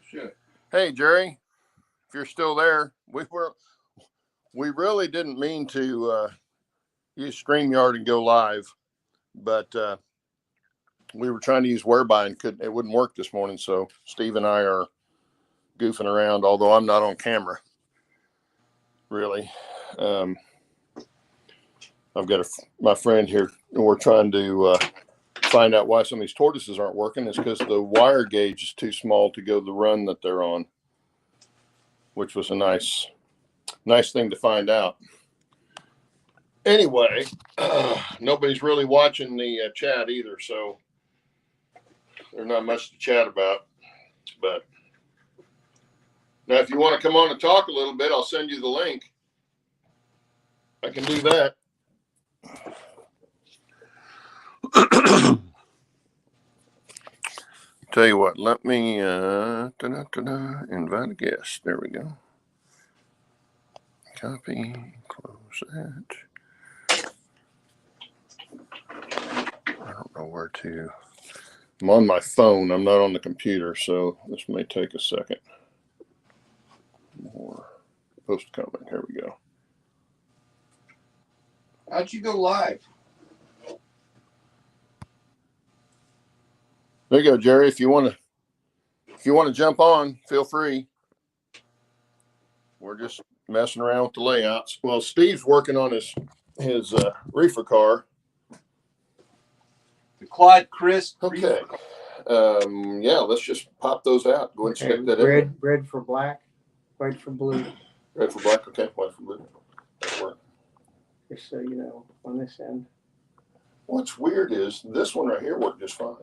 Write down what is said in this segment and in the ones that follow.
Shit. Hey, Jerry, if you're still there, we really didn't mean to use StreamYard and go live, but we were trying to use Whereby and it wouldn't work this morning. So Steve and I are goofing around, although I'm not on camera. Really, I've got my friend here, and we're trying to find out why some of these tortoises aren't working. It's because the wire gauge is too small to go the run that they're on, which was a nice thing to find out. Anyway, nobody's really watching the chat either, so there's not much to chat about. But now, if you want to come on and talk a little bit, I'll send you the link. I can do that. Tell you what, let me invite a guest. There we go. Copy, close that. I don't know where to. I'm on my phone. I'm not on the computer, so this may take a second. More post comment. Here we go. How'd you go live? There you go, Jerry. If you want to jump on, feel free. We're just messing around with the layouts. Well, Steve's working on his reefer car. The Clyde Chris. Okay. Yeah, let's just pop those out. Go ahead and stick that in. Red for black, white for blue. Red for black. Okay, white for blue. That'll work. Just so you know, on this end. What's weird is this one right here worked just fine.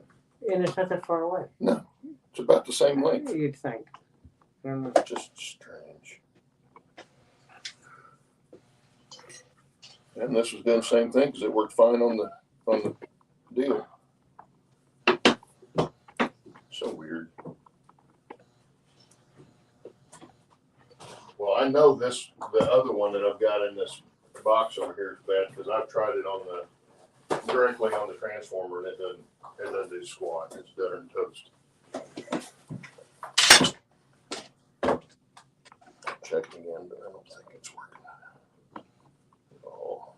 And it's not that far away. No, it's about the same length. You'd think. I don't know. Just strange. And this was doing the same thing because it worked fine on the deal. So weird. Well, I know the other one that I've got in this box over here is bad because I've tried it directly on the transformer and it doesn't do squat. It's better than toast. Check it again, but I don't think it's working. Oh.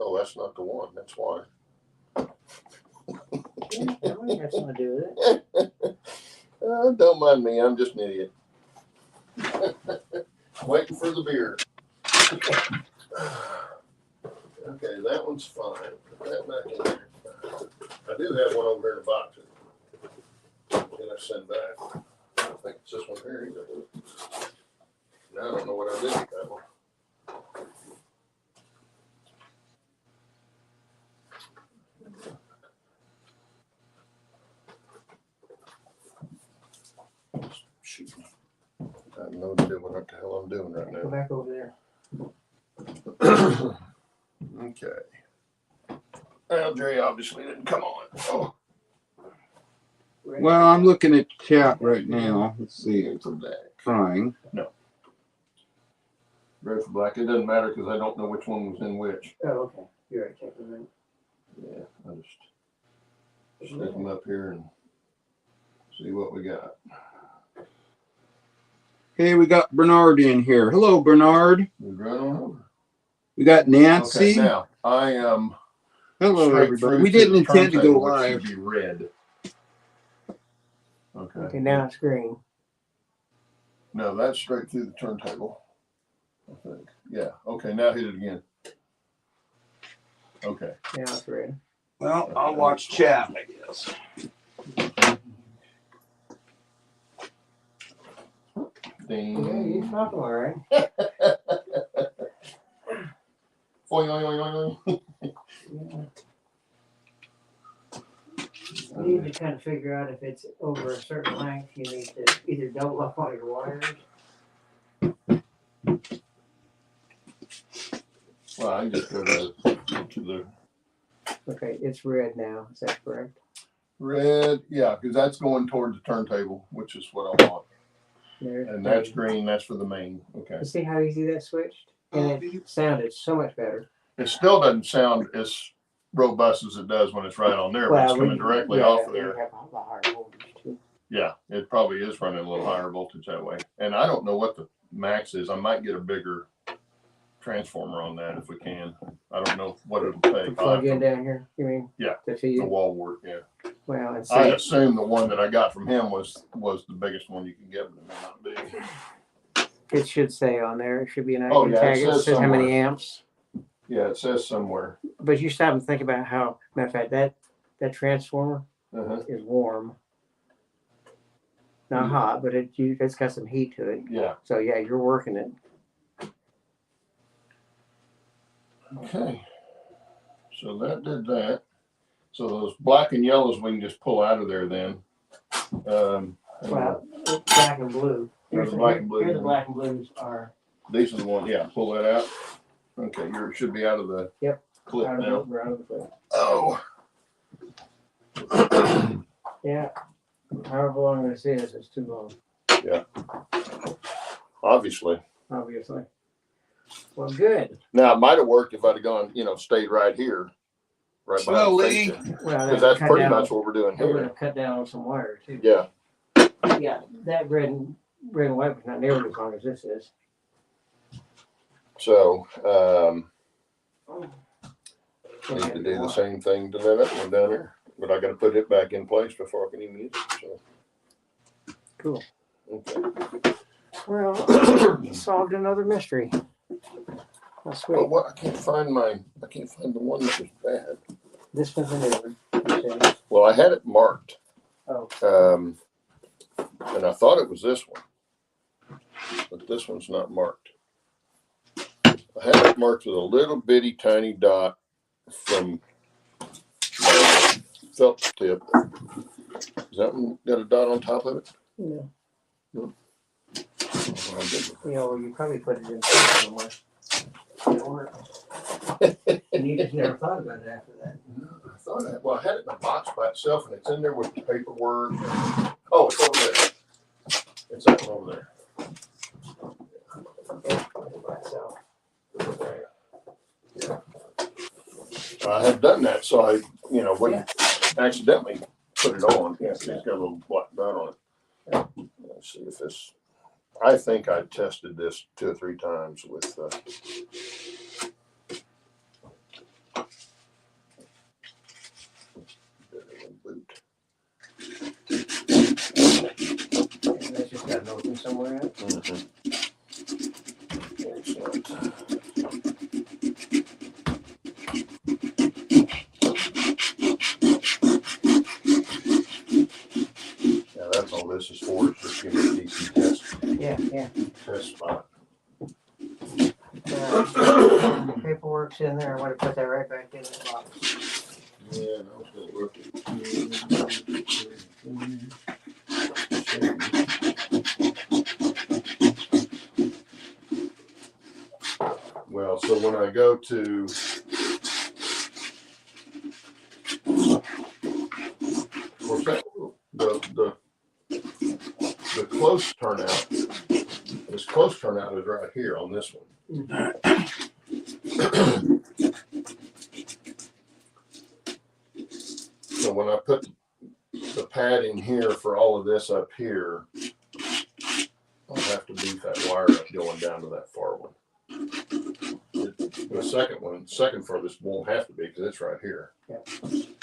Oh, that's not the one. That's why. Yeah, I don't think that's something to do with it. Don't mind me. I'm just an idiot. Waiting for the beer. Okay, that one's fine. Put that back in there. I do have one over here in the box. That I send back. I don't think it's this one here either. Now I don't know what I did with that one. Shoot. I have no idea what the hell I'm doing right Go now. back over there. Okay. Well, Jerry obviously didn't come on. Oh. Well, I'm looking at the chat right now. Let's see. It's trying. No. Red for black. It doesn't matter because I don't know which one was in which. there. Oh, okay. You're right. Check it out. Yeah, I'll just stick them up here and see what we got. Okay, we got Bernard in here. Hello, Bernard. We're right on over. We got Nancy. Okay, now I am. Hello, everybody. We didn't intend to go live. Be red. Okay. Okay, now it's green. No, that's straight through the turntable. I think. Yeah. Okay. Now hit it again. Okay. Now it's red. Well, I'll watch chat, I guess. Ding. Yeah, you're smoking all right. Oing, oing, oing, oing. Yeah. You need to kind of figure out if it's over a certain length, you need to either double up all your wires. Well, I can just go to the. Okay, it's red now. Is that correct? Red, yeah, because that's going toward the turntable, which is what I want. There's And that's the- green, that's for the main. Okay. You see how easy that switched? And it sounded so much better. It still doesn't sound as robust as it does when it's right on there, but it's coming directly off of there. We have a higher voltage too. Yeah, it probably is running a little higher voltage that way. And I don't know what the max is. I might get a bigger transformer on that if we can. I don't know what it'll To take. plug in down here, you mean? Yeah. To feed The it? wall work, yeah. Well, and I see, assume the one that I got from him was the biggest one you can get, but it may not be. it should say on there, it should be an Oh, icon yeah, it tag. It says says how many somewhere. amps. Yeah, it says somewhere. But you stop and think about how, matter of fact, that transformer Uh-huh. is warm. Not hot, but it's got some heat to it. Yeah. So yeah, you're working it. Okay. So that did that. So those black and yellows we can just pull out of there then. Well, it's black and blue. Here's the black and blue. Here the black and blues are These are the ones, yeah, pull that out. Okay, it should be out of the clip out now. of the clip. Oh. Yeah. However long this is, it's too long, Obviously. obviously. Well, good. Now it might have worked if I'd have gone, stayed right here. Right behind the Slowly. station. Well, Because that's cut pretty down- much what we're doing It would here. have cut down on some wire too. Yeah. Yeah, that red and white was not nearly as long as this is. So I need to do the same thing to that one down here. But I gotta put it back in place before I can even use it. So Cool. okay. Well, solved another mystery. That's But sweet. what I can't find the one that was bad. This one's a new one. Okay. Well, I had it marked. Oh, And I thought it was this one. But this one's not marked. I had it marked with a little bitty tiny dot from my felt tip. Is that one got a dot on top of it? no. Oh, I didn't. You probably put it in somewhere. Or and you just never thought about it after that. I thought I had it in a box by itself, and it's in there with the paperwork. Oh, it's over there. It's that one over there. So, Yeah. I had done that, so I, wouldn't accidentally put it on. Yeah, it's got a little black dot on it. Let's see if this. I think I tested this 2 or 3 times with. Boot. that's just got an open somewhere. Mhm. Excellent. Yeah, that's all this is for. It's just giving a DC test spot. The paperwork's in there. I want to put that right back in the box. Yeah, I was gonna look Well, so when I go to of course, the close turnout, this close turnout is right here on this one. So when I put the pad in here for all of this up here, I'll have to beef that wire up going down to that far one. The second furthest won't have to be because it's right here. Yeah.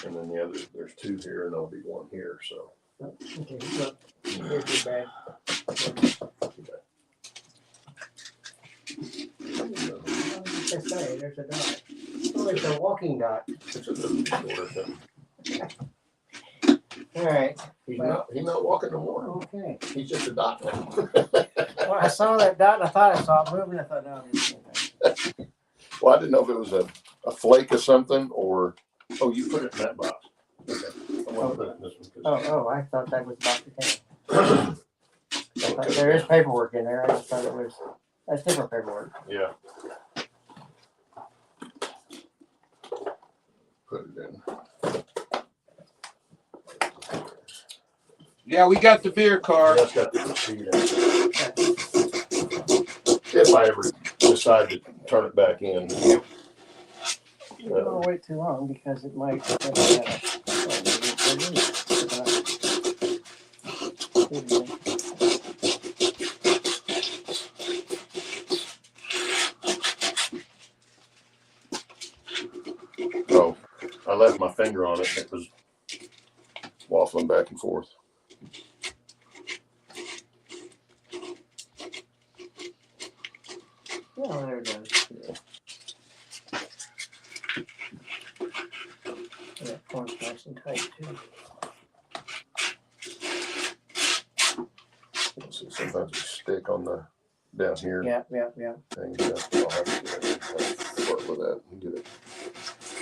And then the other, there's 2 here and there'll be 1 here, so. Okay, look, here's your bag. That's right, there's a dot. Oh, it's a walking dot. It's a little shorter thing. All right. He's not walking no more. Okay. He's just a dot now. Well, I saw that dot and I thought I saw it moving. I thought, no, it's okay. Well, I didn't know if it was a flake of something or, oh, you put it in that box. Okay. I want to put it in this one. Oh, I thought that was Dr. King. I thought there is paperwork in there. I just thought it was, that's different paperwork. Yeah. Put it in. Yeah, we got the beer car. That's got the receipt in it. If I ever decide to turn it back in. You don't want to wait too long because it might. Oh, I left my finger on it. It was waffling back and forth. Oh, there it goes. That corn's nice and tight too. So sometimes you stick on the down here. Yeah. Thing. I'll have to work with that and get it.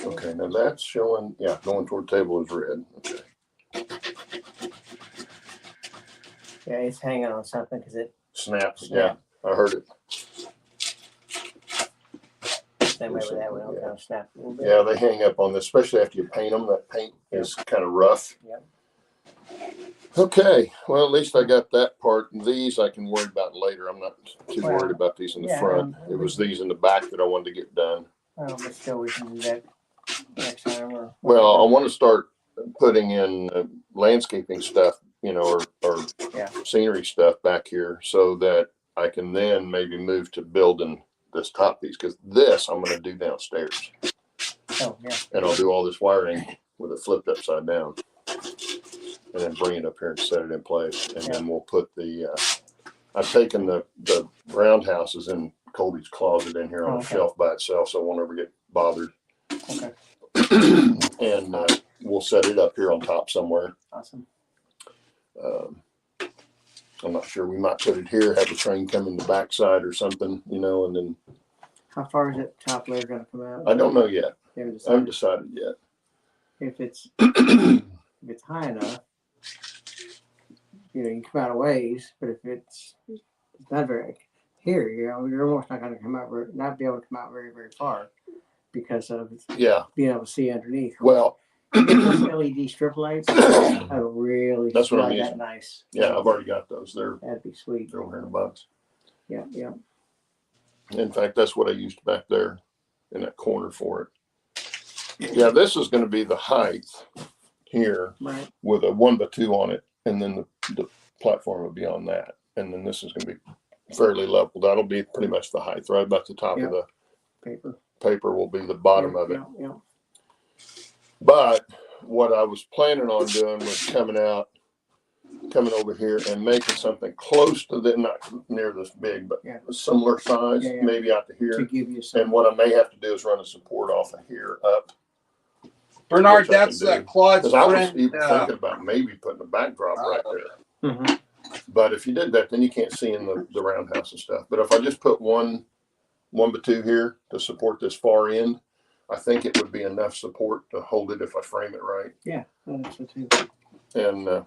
Okay, now that's showing. Yeah, going toward table is red. Okay. Yeah, it's hanging on something because it. Snaps. Yeah, I heard it. Same way with that one, it'll kind of snap a little bit. Yeah, they hang up on this, especially after you paint them. That paint is kind of rough. Yep. Okay, well, at least I got that part. These I can worry about later. I'm not too Well, worried about these in the yeah, front. It was these in the back that I wanted to get done. Well, but still, we can do that next time. Or Well, I want to start putting in landscaping stuff, you know, or Yeah. scenery stuff back here so that I can then maybe move to building this top piece, because this I'm going to do downstairs. Oh, yeah. And I'll do all this wiring with it flipped upside down and then bring it up here and set it in place. And then we'll put the, I've taken the roundhouses in Colby's closet in here on a shelf by itself, so I won't ever get bothered. Okay. And we'll set it up here on top somewhere. Awesome. I'm not sure. We might put it here, have the train come in the backside or something, you know, and then How far is that top layer going to come out? I don't know yet. You haven't I haven't decided. decided yet. If it's high enough, you know, you can come out a ways. But if it's not very here, you know, you're almost not going to not be able to come out very, very far because of Yeah. being able to see underneath. Well, Those LED strip lights, I would really That's what I'm slide that using. nice. yeah, I've already got those. They're That'd be sweet. over here in a box. Yeah. In fact, that's what I used back there in that corner for it. Yeah, this is going to be the height here Right. with a 1x2 on it, and then the platform will be on that, and then this is going to be fairly level. That'll be pretty much the height, right about the top of the paper will be the bottom of it. Yeah. But what I was planning on doing was coming over here and making something close to that, not near this big, but a similar size, maybe out to here. To give you some. And what I may have to do is run a support off of here up. Bernard, Which I that's can do. Claude's Because I was friend. even thinking about maybe putting a backdrop right there. Mm-hmm. But if you did that, then you can't see in the roundhouse and stuff. But if I just put one by two here to support this far end, I think it would be enough support to hold it if I frame it right. Yeah, that's what too. And I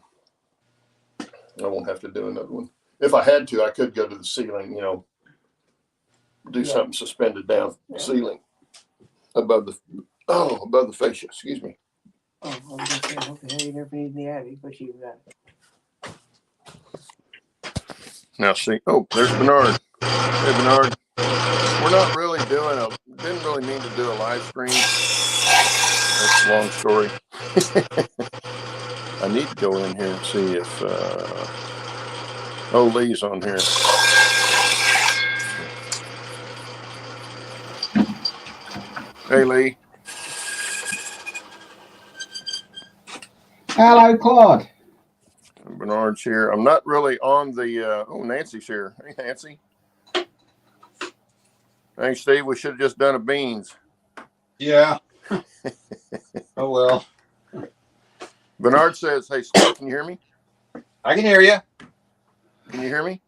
won't have to do another one. If I had to, I could go to the ceiling, you know, do something suspended down the ceiling above the fascia, excuse me. Oh, I was going to say, I hope the hell you never need in the attic, but you got it. Now see, oh, there's Bernard. Hey, Bernard. We're not really didn't really mean to do a live stream. That's a long story. I need to go in here and see if, Lee's on here. Hey, Lee. Hello, Claude. Bernard's here. I'm not really on the, Nancy's here. Hey, Nancy. Hey, Steve, we should have just done a beans. Yeah. Oh, well. Bernard says, hey, Steve, can you hear me? I can hear you. Can you hear me?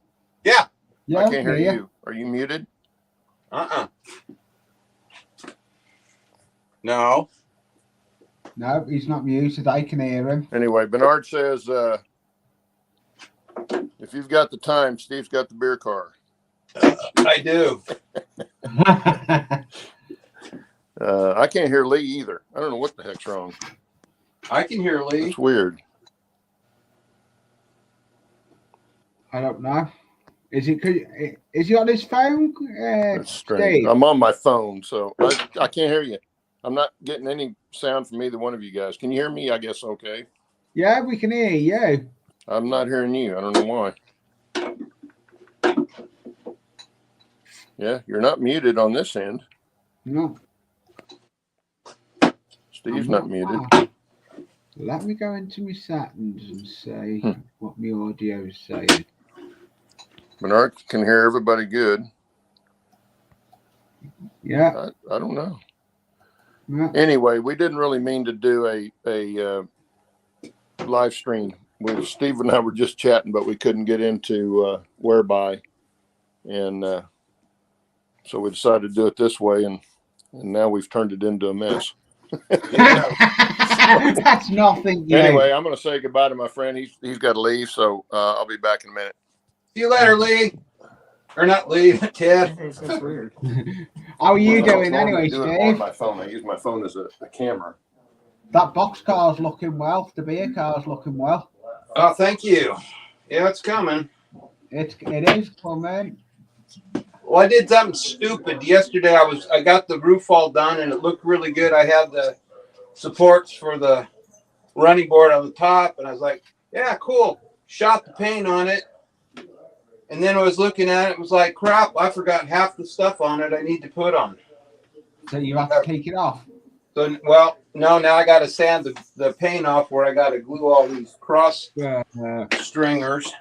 Yeah. I can't hear you. Are you muted? No. No, he's not muted. I can hear him. Anyway, Bernard says, if you've got the time, Steve's got the beer car. I do. I can't hear Lee either. I don't know what the heck's wrong. I can hear Lee. It's weird. I don't know. Is he on his phone? That's strange. Steve? I'm on my phone, so I can't hear you. I'm not getting any sound from either one of you guys. Can you hear me? I guess okay. Yeah, we can hear you. I'm not hearing you. I don't know why. Yeah, you're not muted on this end. No. Steve's I'm not muted. Let me go into my settings and see what my audio is saying. Bernard can hear everybody good. Yeah. I don't know. Yeah. Anyway, we didn't really mean to do a live stream. Steve and I were just chatting, but we couldn't get into whereby, and so we decided to do it this way, and now we've turned it into a mess. That's nothing. Yeah. Anyway, I'm going to say goodbye to my friend. He's got to leave, so I'll be back in a minute. See you later, Lee. Or not Lee, Ted. It's just weird. How are you I don't doing normally anyway, do it on Steve? my phone. I use my phone as a camera. That box car's looking well. The beer car's looking well. Oh, thank you. Yeah, it's coming. It is coming. Well, I did something stupid yesterday. I got the roof all done and it looked really good. I had the supports for the running board on the top, and I was like, yeah, cool. Shot the paint on it. And then I was looking at it, was like, crap, I forgot half the stuff on it I need to put on. So you have to take it off. So, well, no, now I got to sand the paint off where I got to glue all these cross stringers.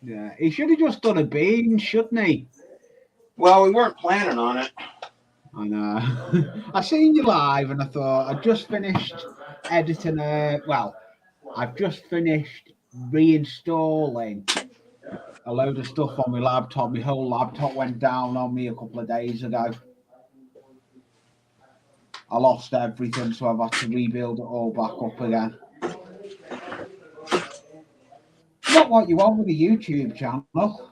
Yeah, he should have just done a bean, shouldn't he? Well, we weren't planning on it. I know. I seen you live and I thought I'd just finished editing I've just finished reinstalling a load of stuff on my laptop. My whole laptop went down on me a couple of days ago. I lost everything, so I've had to rebuild it all back up again. Not what you want with a YouTube channel.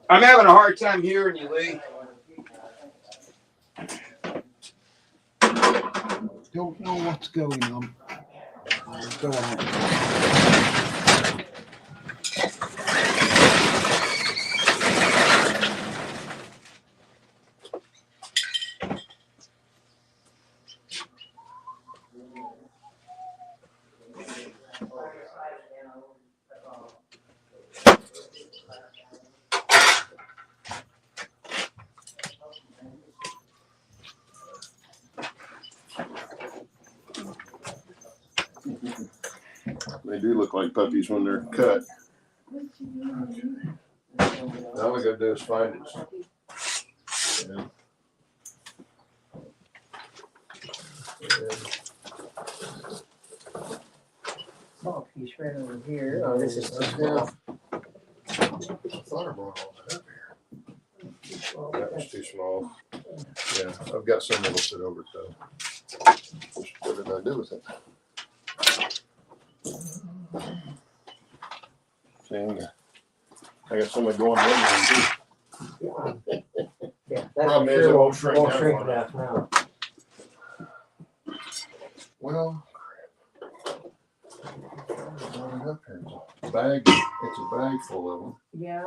I'm having a hard time hearing you, Lee. Don't know what's going on. I'll go on. They do look like puppies when they're cut. Okay. Now all we got to do is find it. Yeah. Oh, piece right over here. Oh, this is too Yeah. small. I thought I brought all that up here. That was too small. Yeah, I've got some that'll sit over it though. What did I do with it? See, I got somebody going in there too. Yeah, Problem is, it won't shrink down far enough now. Well, bag. It's a bag full of them. Yeah.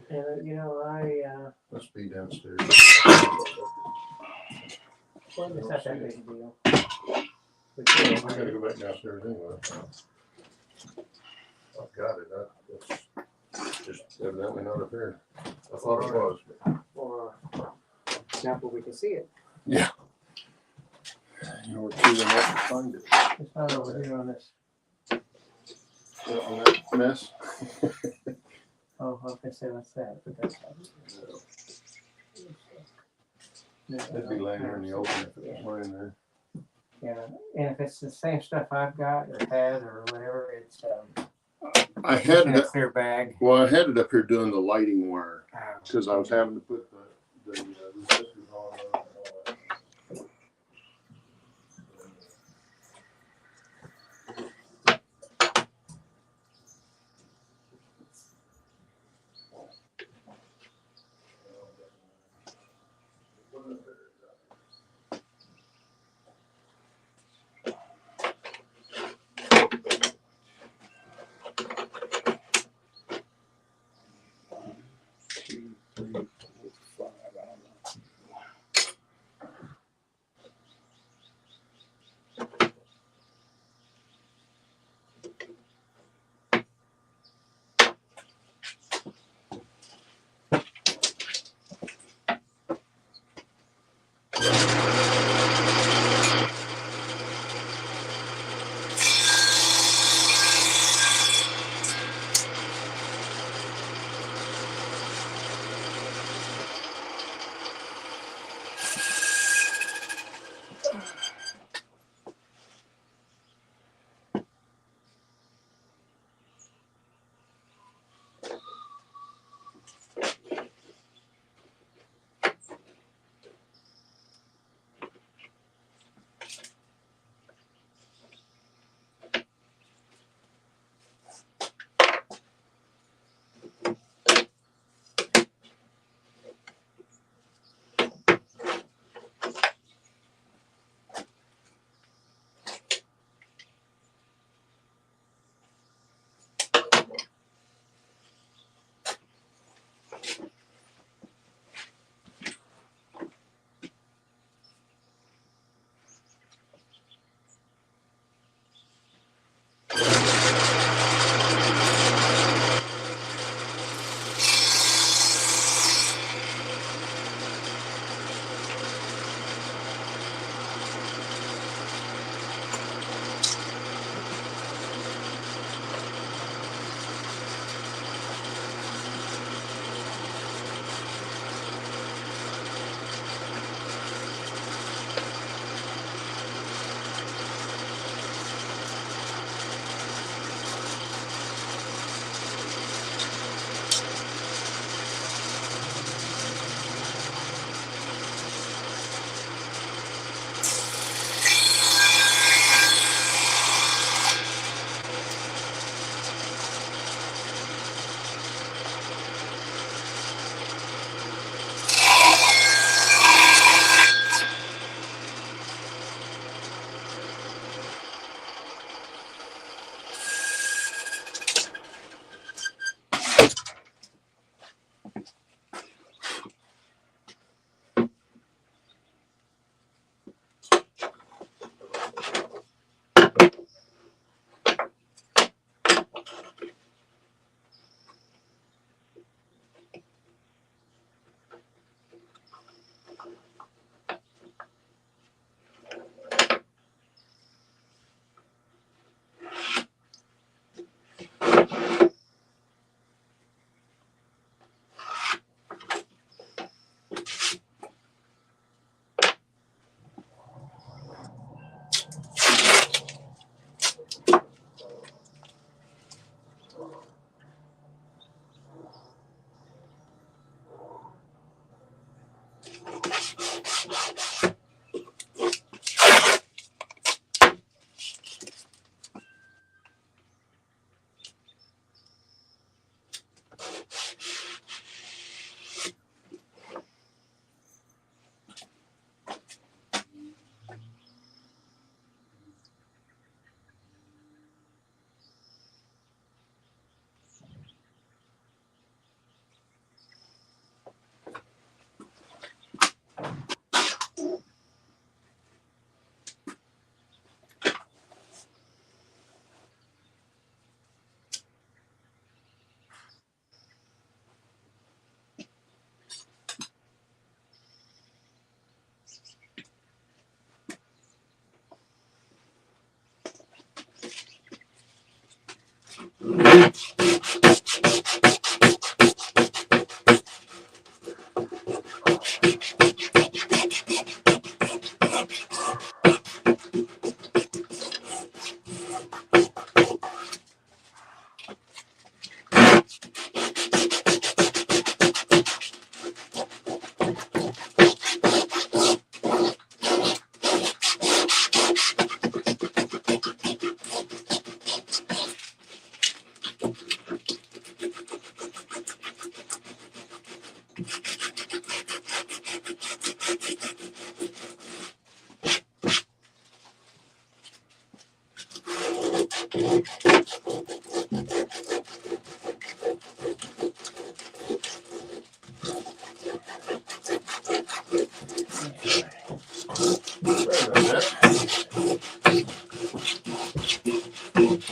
And you know, Must be downstairs. well, it's not that big a deal. I gotta go back downstairs anyway. I've got it. It's just evidently not up here. I thought it was. Or not where we can see it. Yeah. You know, we're choosing not to find it. It's not over here on this. On that mess. Oh, I was gonna say what's that, but that's not. It'd be laying there in the open if it was laying there. Yeah, and if it's the same stuff I've got or had or whatever, it's I had in a it. clear bag. Well, I had it up here doing the lighting wire Oh. because I was having to put the resistors on. And all that.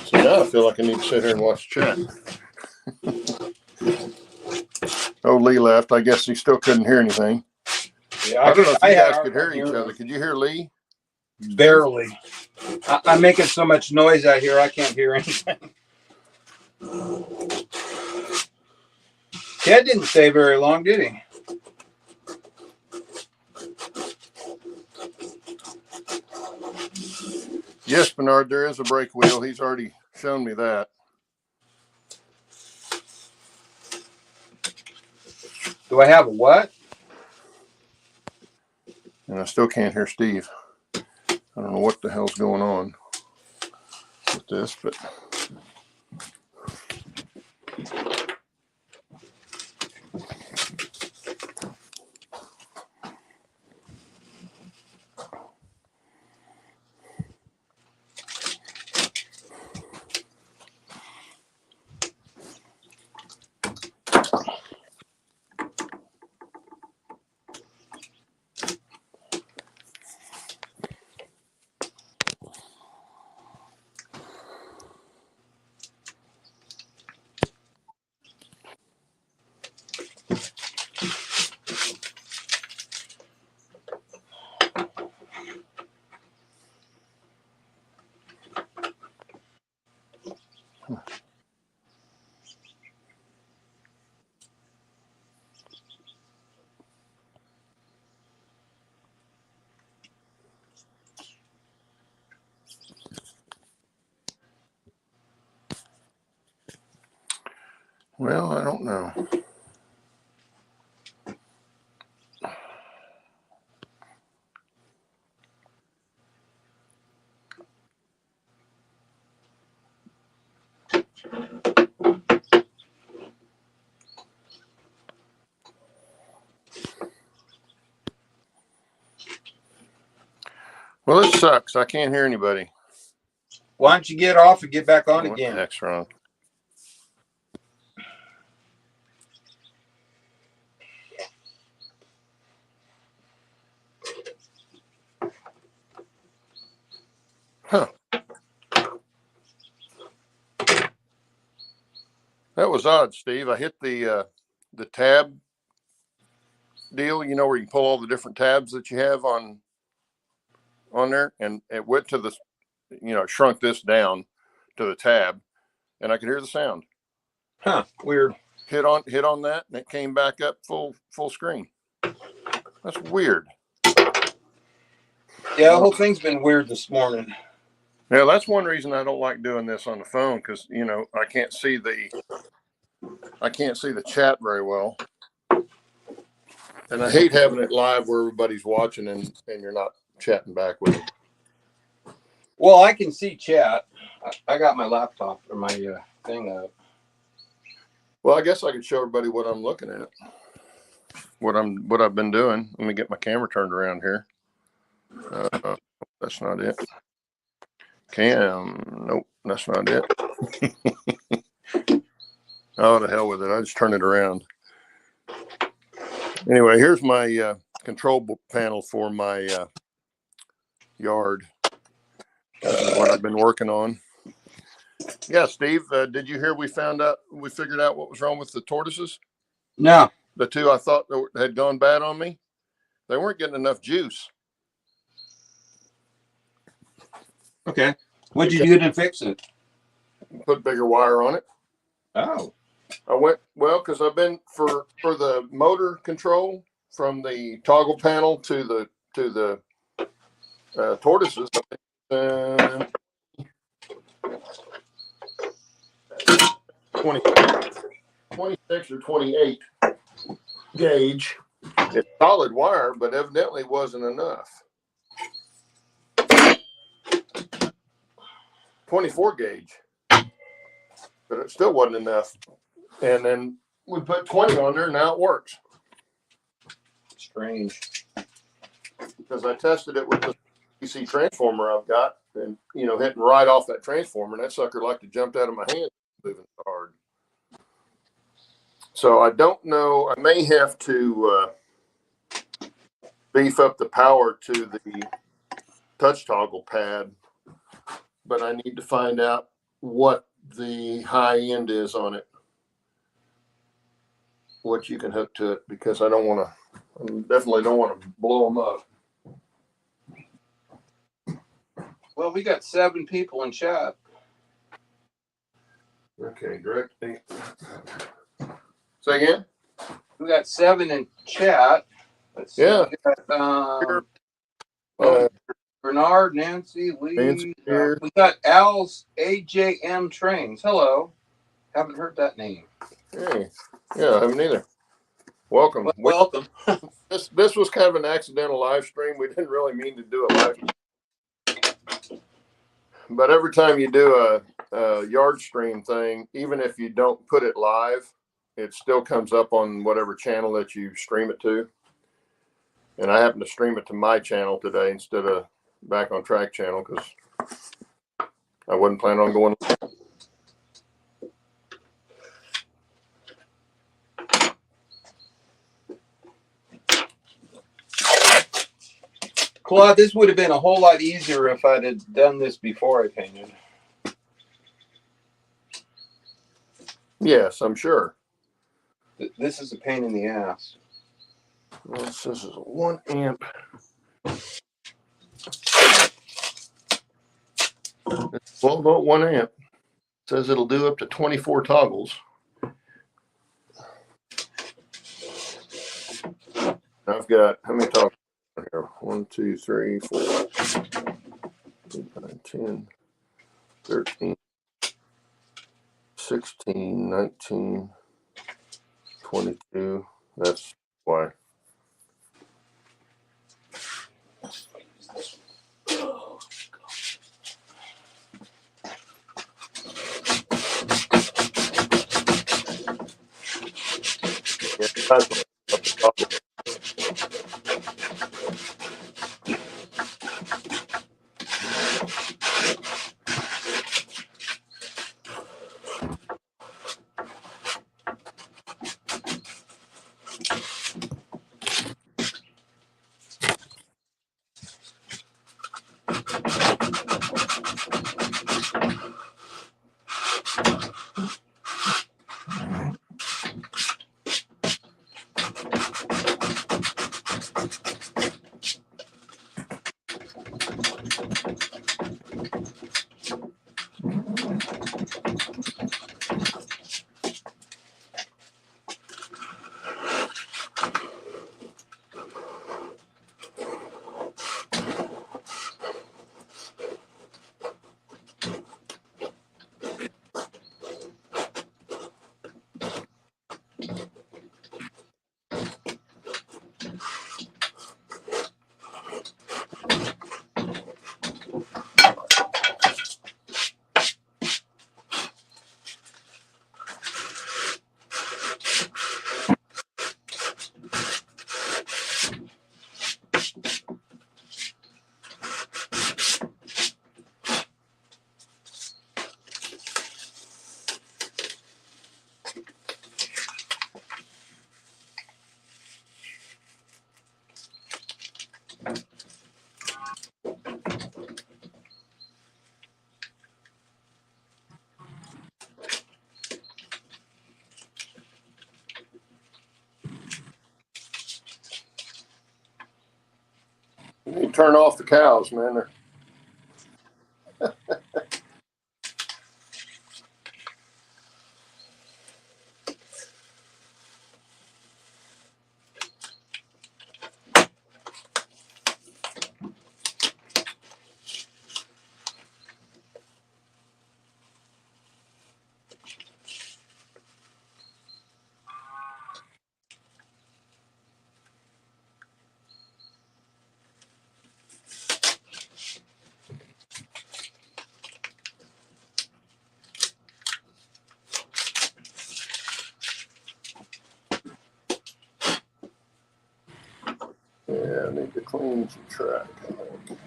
So now I feel like I need to sit here and watch chat. Oh, Lee left. I guess he still couldn't hear anything. Yeah, I don't know if you had a guys hard could hear time each hearing other. him. Could you hear Lee? Barely. I'm making so much noise out here, I can't hear anything. Ted didn't stay very long, did he? Yes, Bernard, there is a brake wheel. He's already shown me that. Do I have a what? And I still can't hear Steve. I don't know what the hell's going on with this, but well, I don't know. Well, it sucks. I can't hear anybody. Why don't you get off and get back on What the again? heck's wrong? Huh. That was odd, Steve. I hit the tab deal, you know, where you pull all the different tabs that you have on there, and it went to the, you know, shrunk this down to the tab, and I could hear the sound. Huh, weird. Hit on that, and it came back up full screen. That's weird. Yeah, the whole thing's been weird this morning. Yeah, that's one reason I don't like doing this on the phone, because, you know, I can't see the chat very well, and I hate having it live where everybody's watching and you're not chatting back with them. Well, I can see chat. I got my laptop or my thing up. Well, I guess I could show everybody what I'm looking at, what I've been doing. Let me get my camera turned around here. That's not it. Nope, that's not it. Oh, to hell with it. I just turned it around. Anyway, here's my control panel for my yard. This is what I've been working on. Yeah, Steve, did you hear we figured out what was wrong with the tortoises? No. The two I thought had gone bad on me? They weren't getting enough juice. Okay. What'd you do to fix it? Put bigger wire on it. Oh, I went well because I've been for the motor control from the toggle panel to the tortoises. 20, 26 or 28 gauge. It's solid wire, but evidently wasn't enough. 24 gauge, but it still wasn't enough. And then we put 20 on there, and now it works. strange. Because I tested it with the DC transformer I've got, and hitting right off that transformer, and that sucker like to jumped out of my hand moving so hard. So I don't know. I may have to beef up the power to the touch toggle pad, but I need to find out what the high end is on it, what you can hook to it, because I definitely don't want to blow them up. Well, we got 7 people in chat. Okay, direct. Say again? We got 7 in chat. Let's see. Yeah. We got, Uh, Bernard, Nancy, Lee. Nancy here. We got Al's AJM Trains. Hello. Haven't heard that name. Hey, yeah, I haven't either. Welcome. Well, welcome. This was kind of an accidental live stream. We didn't really mean to do a live stream. But every time you do a yard stream thing, even if you don't put it live, it still comes up on whatever channel that you stream it to. And I happen to stream it to my channel today instead of Back on Track channel because I wasn't planning on going. Claude, this would have been a whole lot easier if I'd have done this before I painted. Yes, I'm sure. This is a pain in the ass. Well, this is a 1 amp. 12-volt 1 amp. Says it'll do up to 24 toggles. I've got how many toggles here? 1, 2, 3, 4, 9, 10, 13, 16, 19, 22. That's why. Yeah, that's up the toggle. You turn off the cows, man. Yeah, I need to clean some track, I think.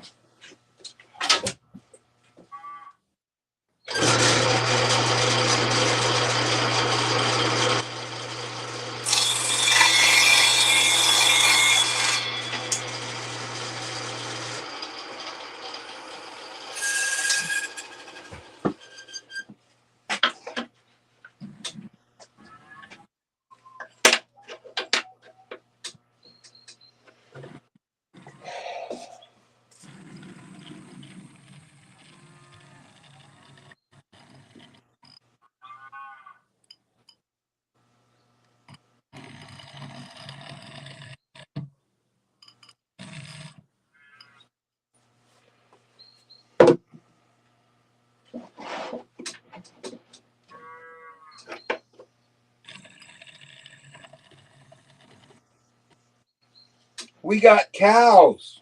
We got cows.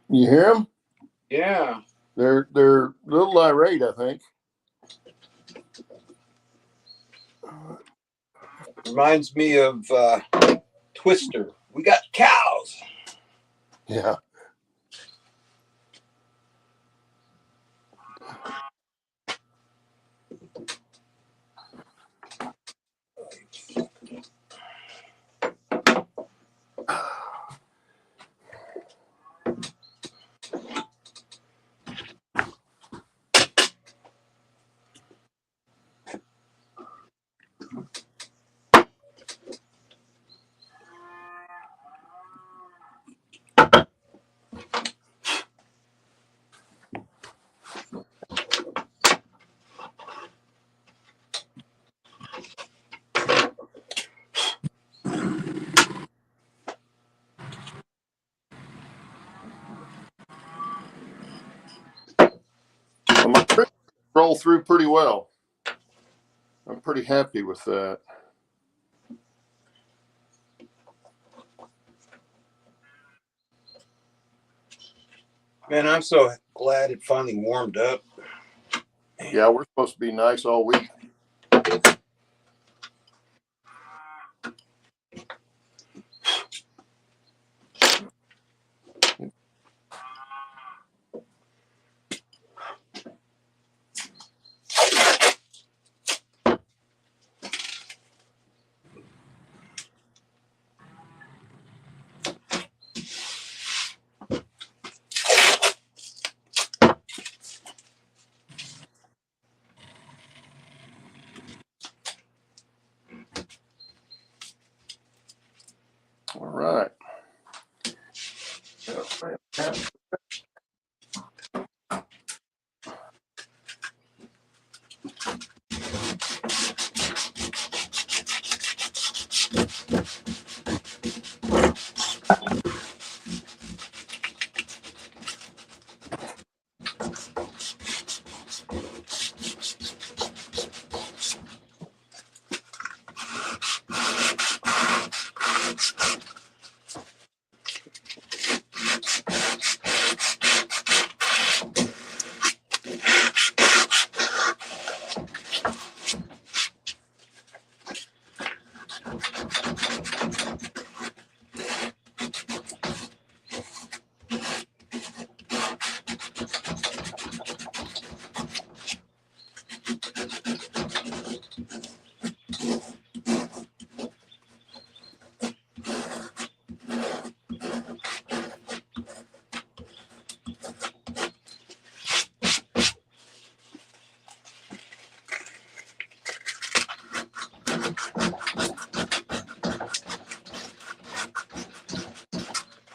You hear them? Yeah. They're a little irate, I think. Reminds me of Twister. We got cows. Yeah. Well, my trip roll through pretty well. I'm pretty happy with that. Man, I'm so glad it finally warmed up. Yeah, we're supposed to be nice all week. All right.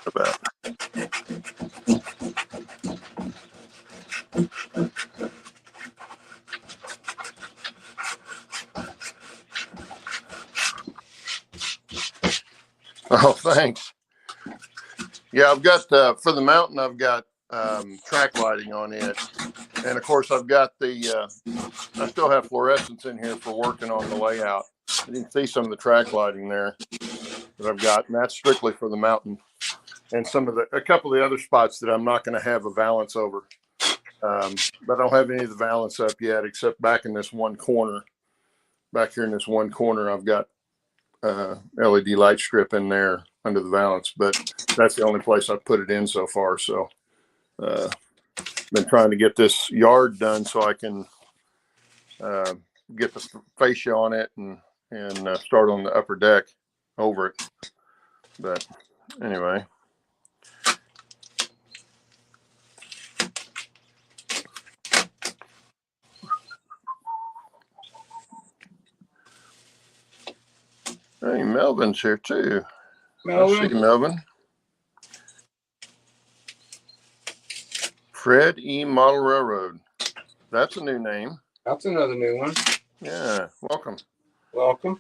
About. Oh, thanks. Yeah, I've got for the mountain. I've got track lighting on it, and of course, I've got the. I still have fluorescence in here for working on the layout. You can see some of the track lighting there that I've got, and that's strictly for the mountain. And a couple of the other spots that I'm not going to have a valance over. But I don't have any of the valance up yet, except back in this one corner. Back here in this one corner, I've got LED light strip in there under the valance, but that's the only place I've put it in so far. So, been trying to get this yard done so I can get the fascia on it and start on the upper deck over it. But anyway. Hey, Melvin's here too. I see Melvin. Fred E. Model Railroad. That's a new name. That's another new one. Yeah, welcome. Welcome.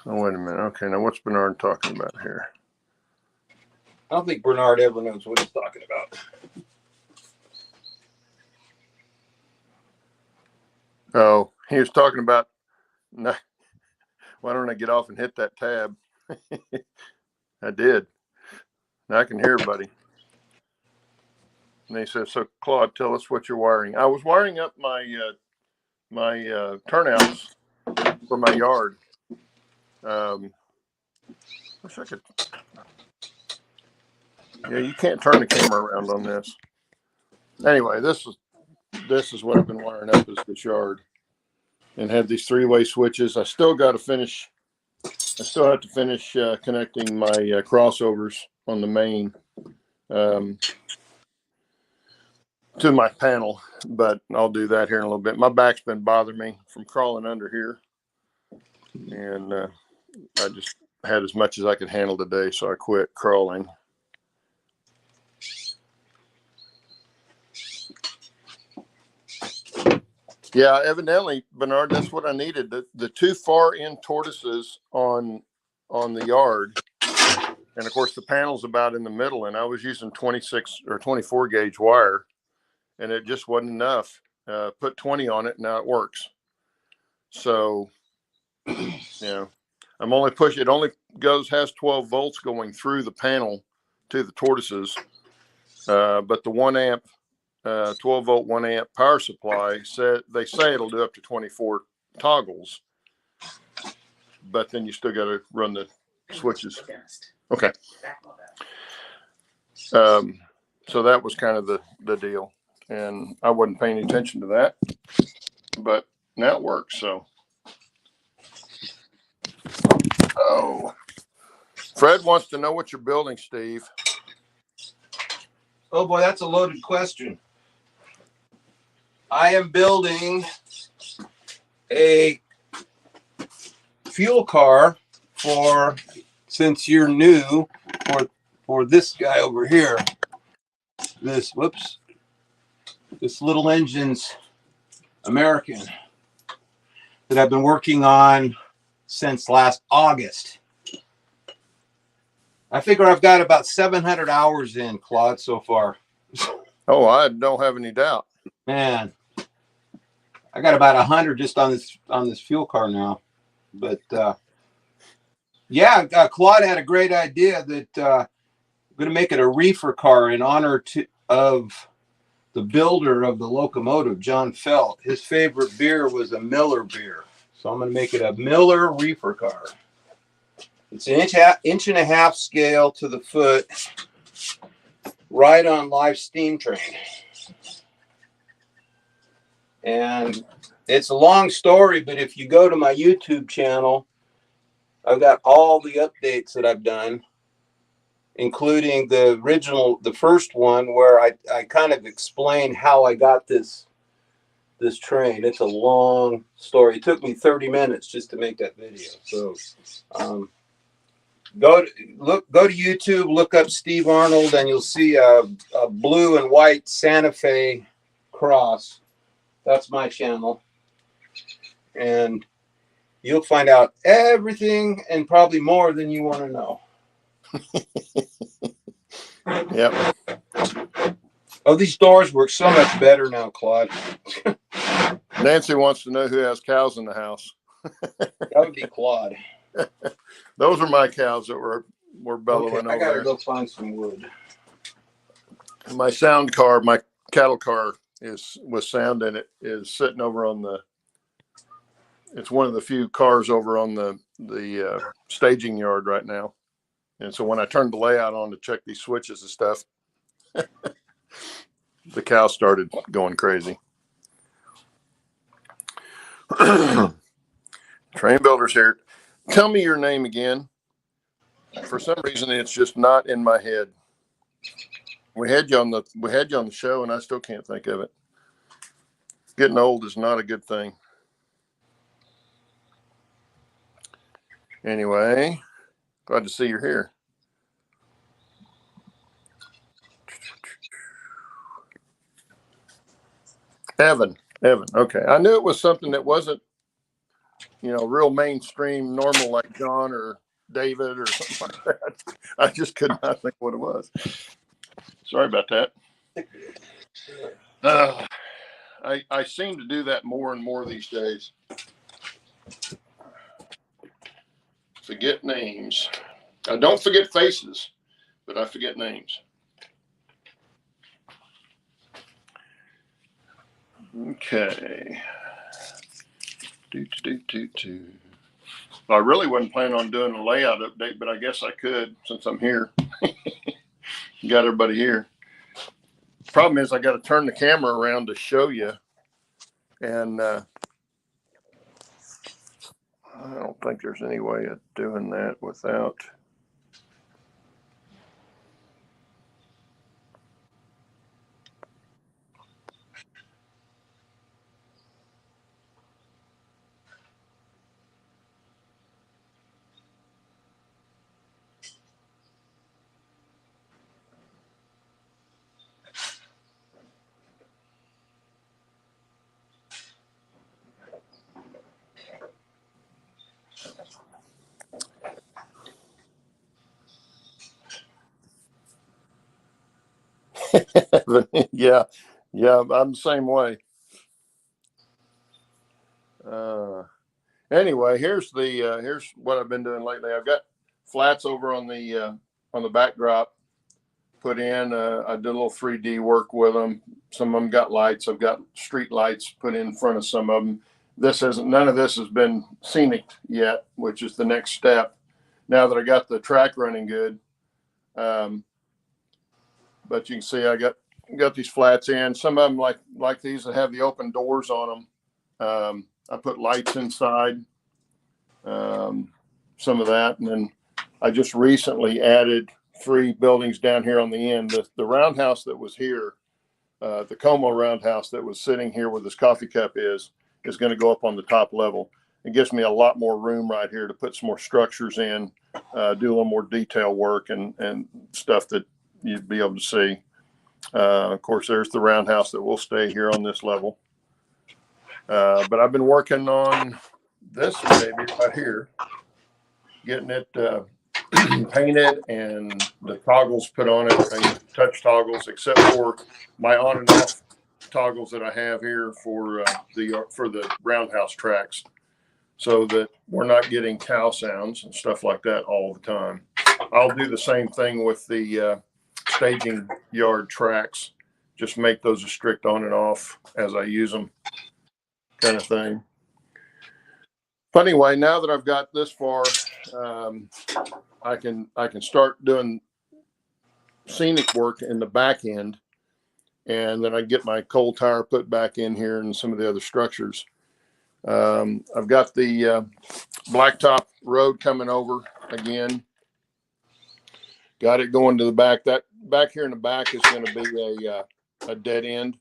Oh, wait a minute. Okay, now what's Bernard talking about here? I don't think Bernard ever knows what he's talking about. Oh, he was talking about, no, why don't I get off and hit that tab? I did. Now I can hear, buddy. And he says, so Claude, tell us what you're wiring. I was wiring up my turnouts for my yard. Wish I could. Yeah, you can't turn the camera around on this. Anyway, this is what I've been wiring up, is this yard, and have these 3-way switches. I still got to finish. I still have to finish connecting my crossovers on the main to my panel, but I'll do that here in a little bit. My back's been bothering me from crawling under here, and I just had as much as I could handle today, so I quit crawling. Yeah, evidently, Bernard, that's what I needed. The 2 far end tortoises on the yard, and of course the panel's about in the middle, and I was using 26 or 24 gauge wire, and it just wasn't enough. Put 20 on it, now it works. So, you know, I'm only pushing. It only has 12 volts going through the panel to the tortoises, but the 1 amp. 12 volt 1 amp power supply they say it'll do up to 24 toggles, but then you still got to run the switches. Okay. So that was kind of the deal, and I wasn't paying attention to that, but now it works. So, oh, Fred wants to know what you're building, Steve. Oh boy, that's a loaded question. I am building a fuel car since you're new, for this guy over here. This little engine's American that I've been working on since last August. I figure I've got about 700 hours in, Claude, so far. Oh, I don't have any doubt. Man, I got about 100 just on this fuel car now. But yeah, Claude had a great idea that I'm going to make it a reefer car in honor of the builder of the locomotive, John Felt. His favorite beer was a Miller beer, so I'm going to make it a Miller reefer car. It's an inch and a half scale to the foot, right on live steam train. And it's a long story, but if you go to my YouTube channel, I've got all the updates that I've done, including the first one where I kind of explain how I got this train. It's a long story. It took me 30 minutes just to make that video. So go to YouTube, look up Steve Arnold, and you'll see a blue and white Santa Fe cross. That's my channel. And you'll find out everything and probably more than you want to know. Yep. Oh, these doors work so much better now, Claude. Nancy wants to know who has cows in the house. That would be Claude. Those are my cows that were bellowing Okay, I over gotta there. go find some wood. my sound car, my cattle car was sound, and it is sitting over on the. It's one of the few cars over on the staging yard right now, and so when I turned the layout on to check these switches and stuff, the cow started going crazy. Train Builders here. Tell me your name again. For some reason, it's just not in my head. We had you on the show, and I still can't think of it. Getting old is not a good thing. Anyway, glad to see you're here. Evan. Okay, I knew it was something that wasn't, real mainstream, normal like John or David or something like that. I just could not think what it was. Sorry about that. I seem to do that more and more these days. Forget names. I don't forget faces, but I forget names. Okay. I really wasn't planning on doing a layout update, but I guess I could since I'm here. Got everybody here. Problem is I got to turn the camera around to show you. And I don't think there's any way of doing that without. yeah, I'm the same way. Anyway, here's what I've been doing lately. I've got flats over on the backdrop put in. I did a little 3D work with them. Some of them got lights. I've got street lights put in front of some of them. None of this has been scenic yet, which is the next step. Now that I got the track running good. But you can see I got these flats in. Some of them like these that have the open doors on them. I put lights inside, some of that. And then I just recently added 3 buildings down here on the end. The roundhouse that was here, the Como roundhouse that was sitting here where this coffee cup is going to go up on the top level. It gives me a lot more room right here to put some more structures in, do a little more detail work and stuff that you'd be able to see. Of course, there's the roundhouse that will stay here on this level. But I've been working on this baby right here, getting it painted and the toggles put on it. I use touch toggles, except for my on and off toggles that I have here for the roundhouse tracks, so that we're not getting cow sounds and stuff like that all the time. I'll do the same thing with the staging yard tracks. Just make those a strict on and off as I use them, kind of thing. But anyway, now that I've got this far, I can start doing scenic work in the back end, and then I get my coal tire put back in here and some of the other structures. I've got the blacktop road coming over again. Got it going to the back. That back here in the back is going to be a dead end.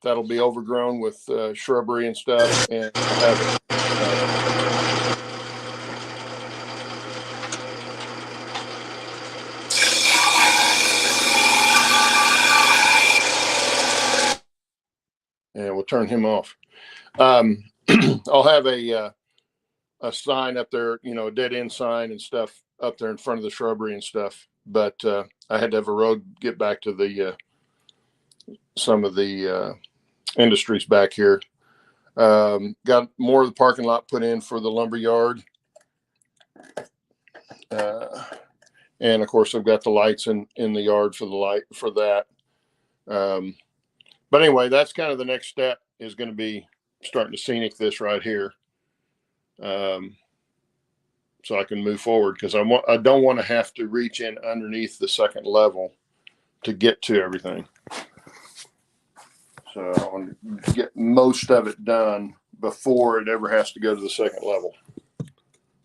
That'll be overgrown with shrubbery and stuff, and have and we'll turn him off. I'll have a sign up there, a dead end sign and stuff up there in front of the shrubbery and stuff. But I had to have a road get back to the some of the industries back here. Got more of the parking lot put in for the lumber yard. And of course I've got the lights in the yard for that. But anyway, that's kind of the next step, is going to be starting to scenic this right here. So I can move forward, because I don't want to have to reach in underneath the second level to get to everything. So I want to get most of it done before it ever has to go to the second level,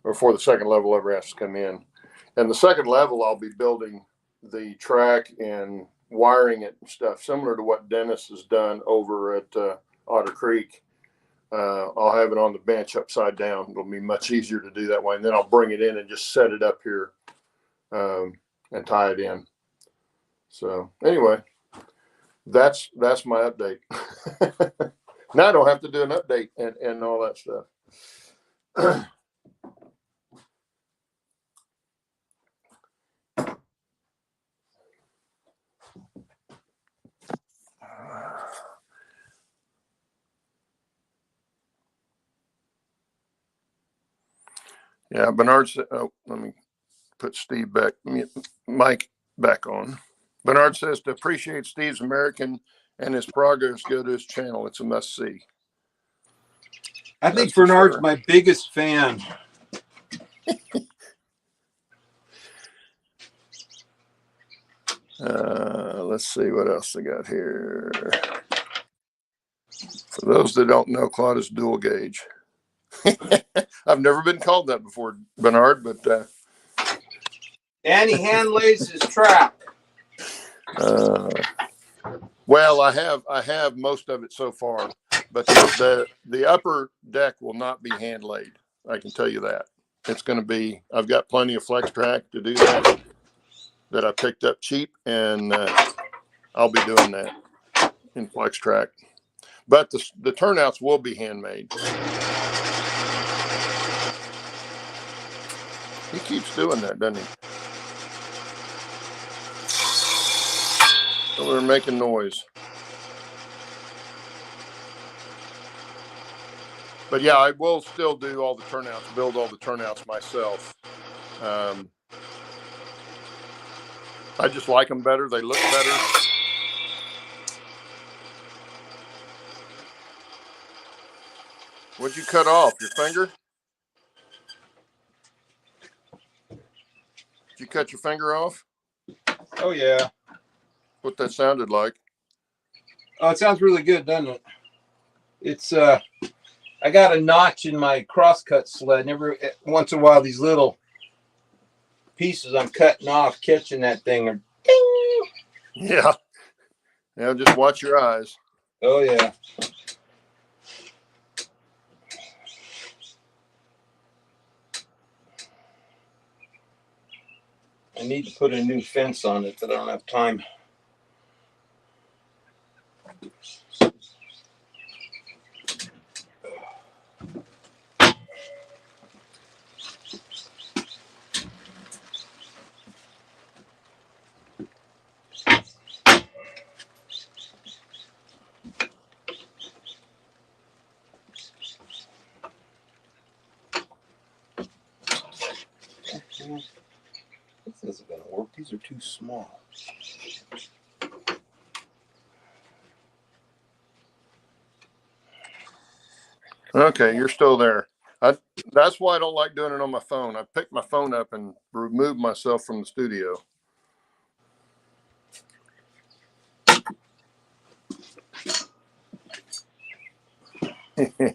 or before the second level ever has to come in. And the second level, I'll be building the track and wiring it and stuff, similar to what Dennis has done over at Otter Creek. I'll have it on the bench upside down. It'll be much easier to do that way. And then I'll bring it in and just set it up here and tie it in. So anyway, that's my update. Now I don't have to do an update and all that stuff. Yeah, Bernard said, oh, let me put Steve back, Mike back on. Bernard says to appreciate Steve's American and his progress, go to his channel. It's a must see. I think Bernard's my biggest fan. Let's see what else I got here. For those that don't know, Claude is dual gauge. I've never been called that before, Bernard, but And he hand lays his trap. well, I have most of it so far, but the upper deck will not be hand laid. I can tell you that. It's going to be. I've got plenty of flex track to do that I picked up cheap, and I'll be doing that in flex track. But the turnouts will be handmade. He keeps doing that, doesn't he? So we're making noise. But yeah, I will still do all the turnouts, build all the turnouts myself. I just like them better. They look better. What'd you cut off? Your finger? Did you cut your finger off? Oh, yeah. What that sounded like. Oh, it sounds really good, doesn't it? It's, I got a notch in my crosscut sled. And every once in a while, these little pieces I'm cutting off, catching that thing. Are ding! Yeah. Yeah, just watch your eyes. Oh, yeah. I need to put a new fence on it, but I don't have time. This isn't going to work. These are too small. Okay, you're still there. That's why I don't like doing it on my phone. I picked my phone up and removed myself from the studio.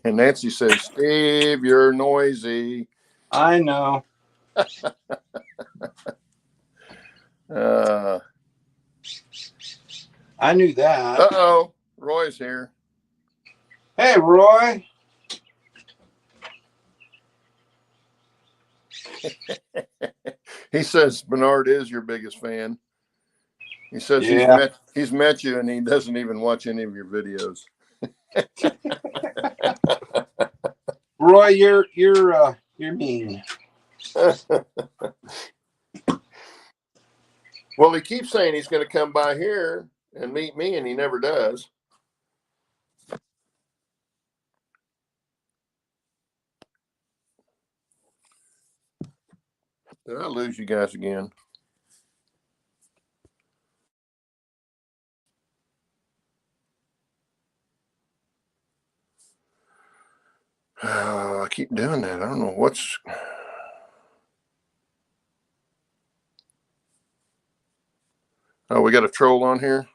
And Nancy says, Steve, you're noisy. I know. I knew that. Uh-oh, Roy's here. Hey, Roy. He says Bernard is your biggest fan. He says he's met you and he doesn't even watch any of your videos. Roy, you're mean. Well, he keeps saying he's going to come by here and meet me, and he never does. Did I lose you guys again? keep doing that. I don't know what's. Oh, we got a troll on here.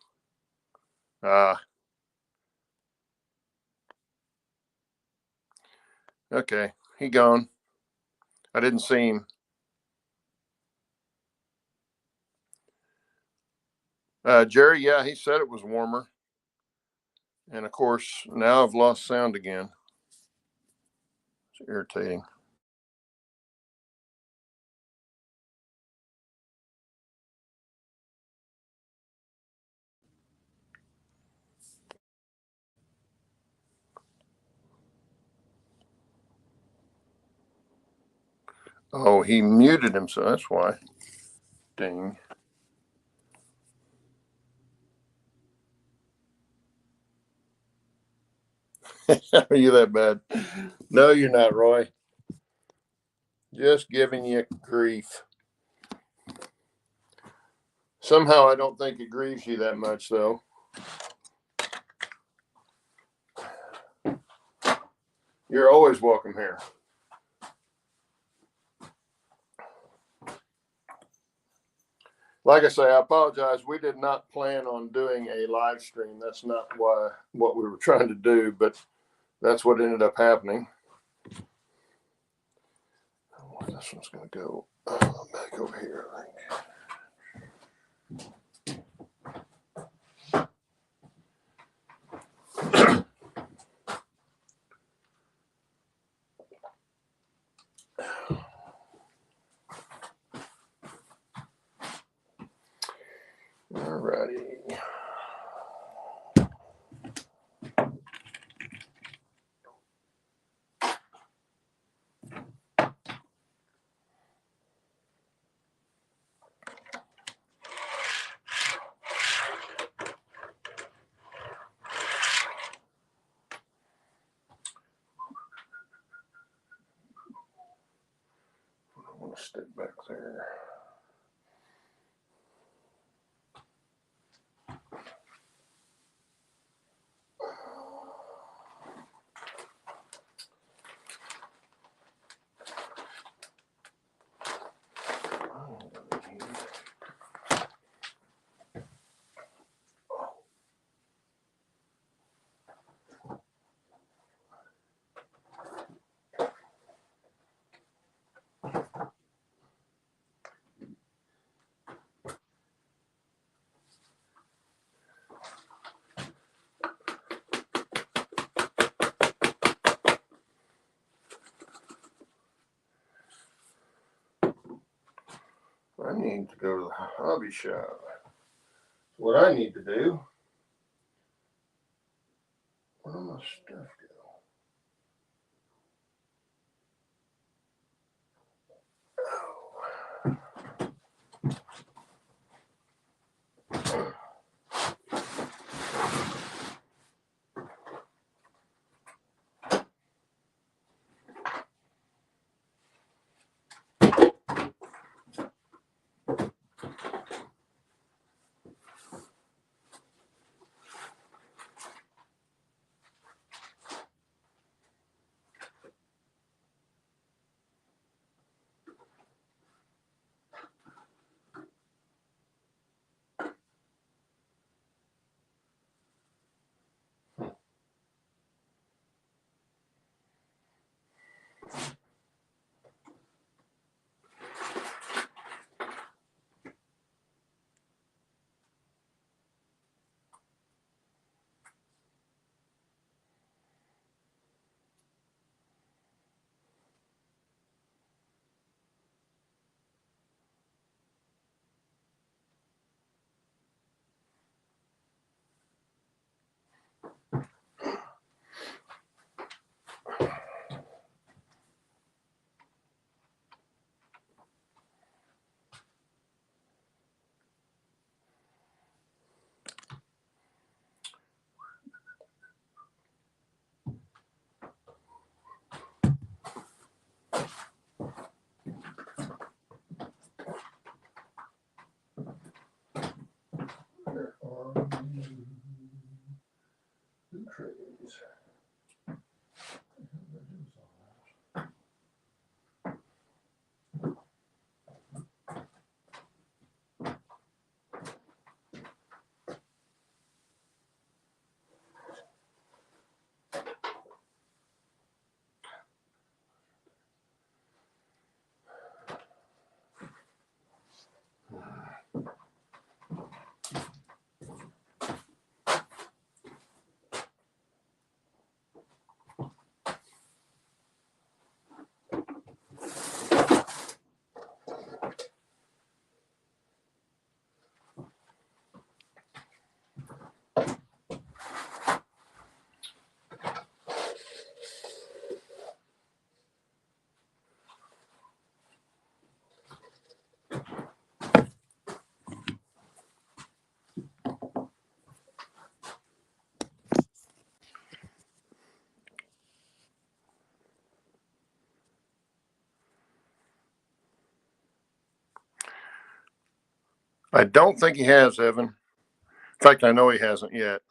Okay, he gone. I didn't see him. Jerry, yeah, he said it was warmer. And of course, now I've lost sound again. It's irritating. Oh, he muted himself. That's why. Dang. Are you that bad? No, you're not, Roy. Just giving you grief. Somehow I don't think it grieves you that much, though. You're always welcome here. Like I say, I apologize. We did not plan on doing a live stream. That's not what we were trying to do, but that's what ended up happening. Oh, this one's going to go back over here, I think. All righty. I want to stick back there. I need to go to the hobby shop. What I need to do. Where did my stuff go? I don't think he has, Evan. In fact, I know he hasn't yet.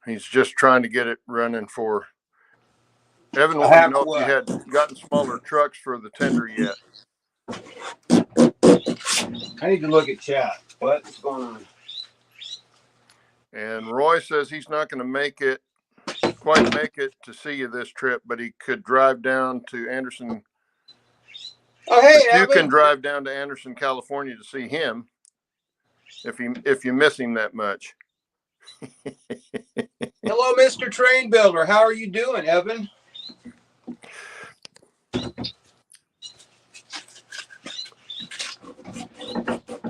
He's just trying to get it running for. Evan wanted to know if you had gotten smaller trucks for the tender yet. I need to look at chat. What's going on? And Roy says he's not going to quite make it to see you this trip, but he could drive down to Anderson. Oh, hey, You Evan. can drive down to Anderson, California to see him if you miss him that much. Hello, Mr. Train Builder. How are you doing, Evan?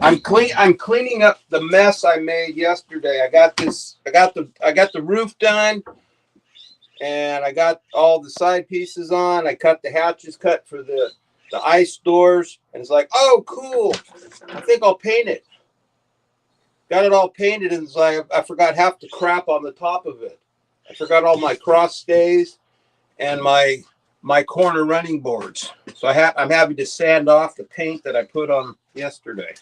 I'm cleaning up the mess I made yesterday. I got the roof done, and I got all the side pieces on. I cut the hatches cut for the ice doors, and it's like, oh, cool. I think I'll paint it. Got it all painted, and it's like I forgot half the crap on the top of it. I forgot all my cross stays and my corner running boards. So I'm having to sand off the paint that I put on yesterday.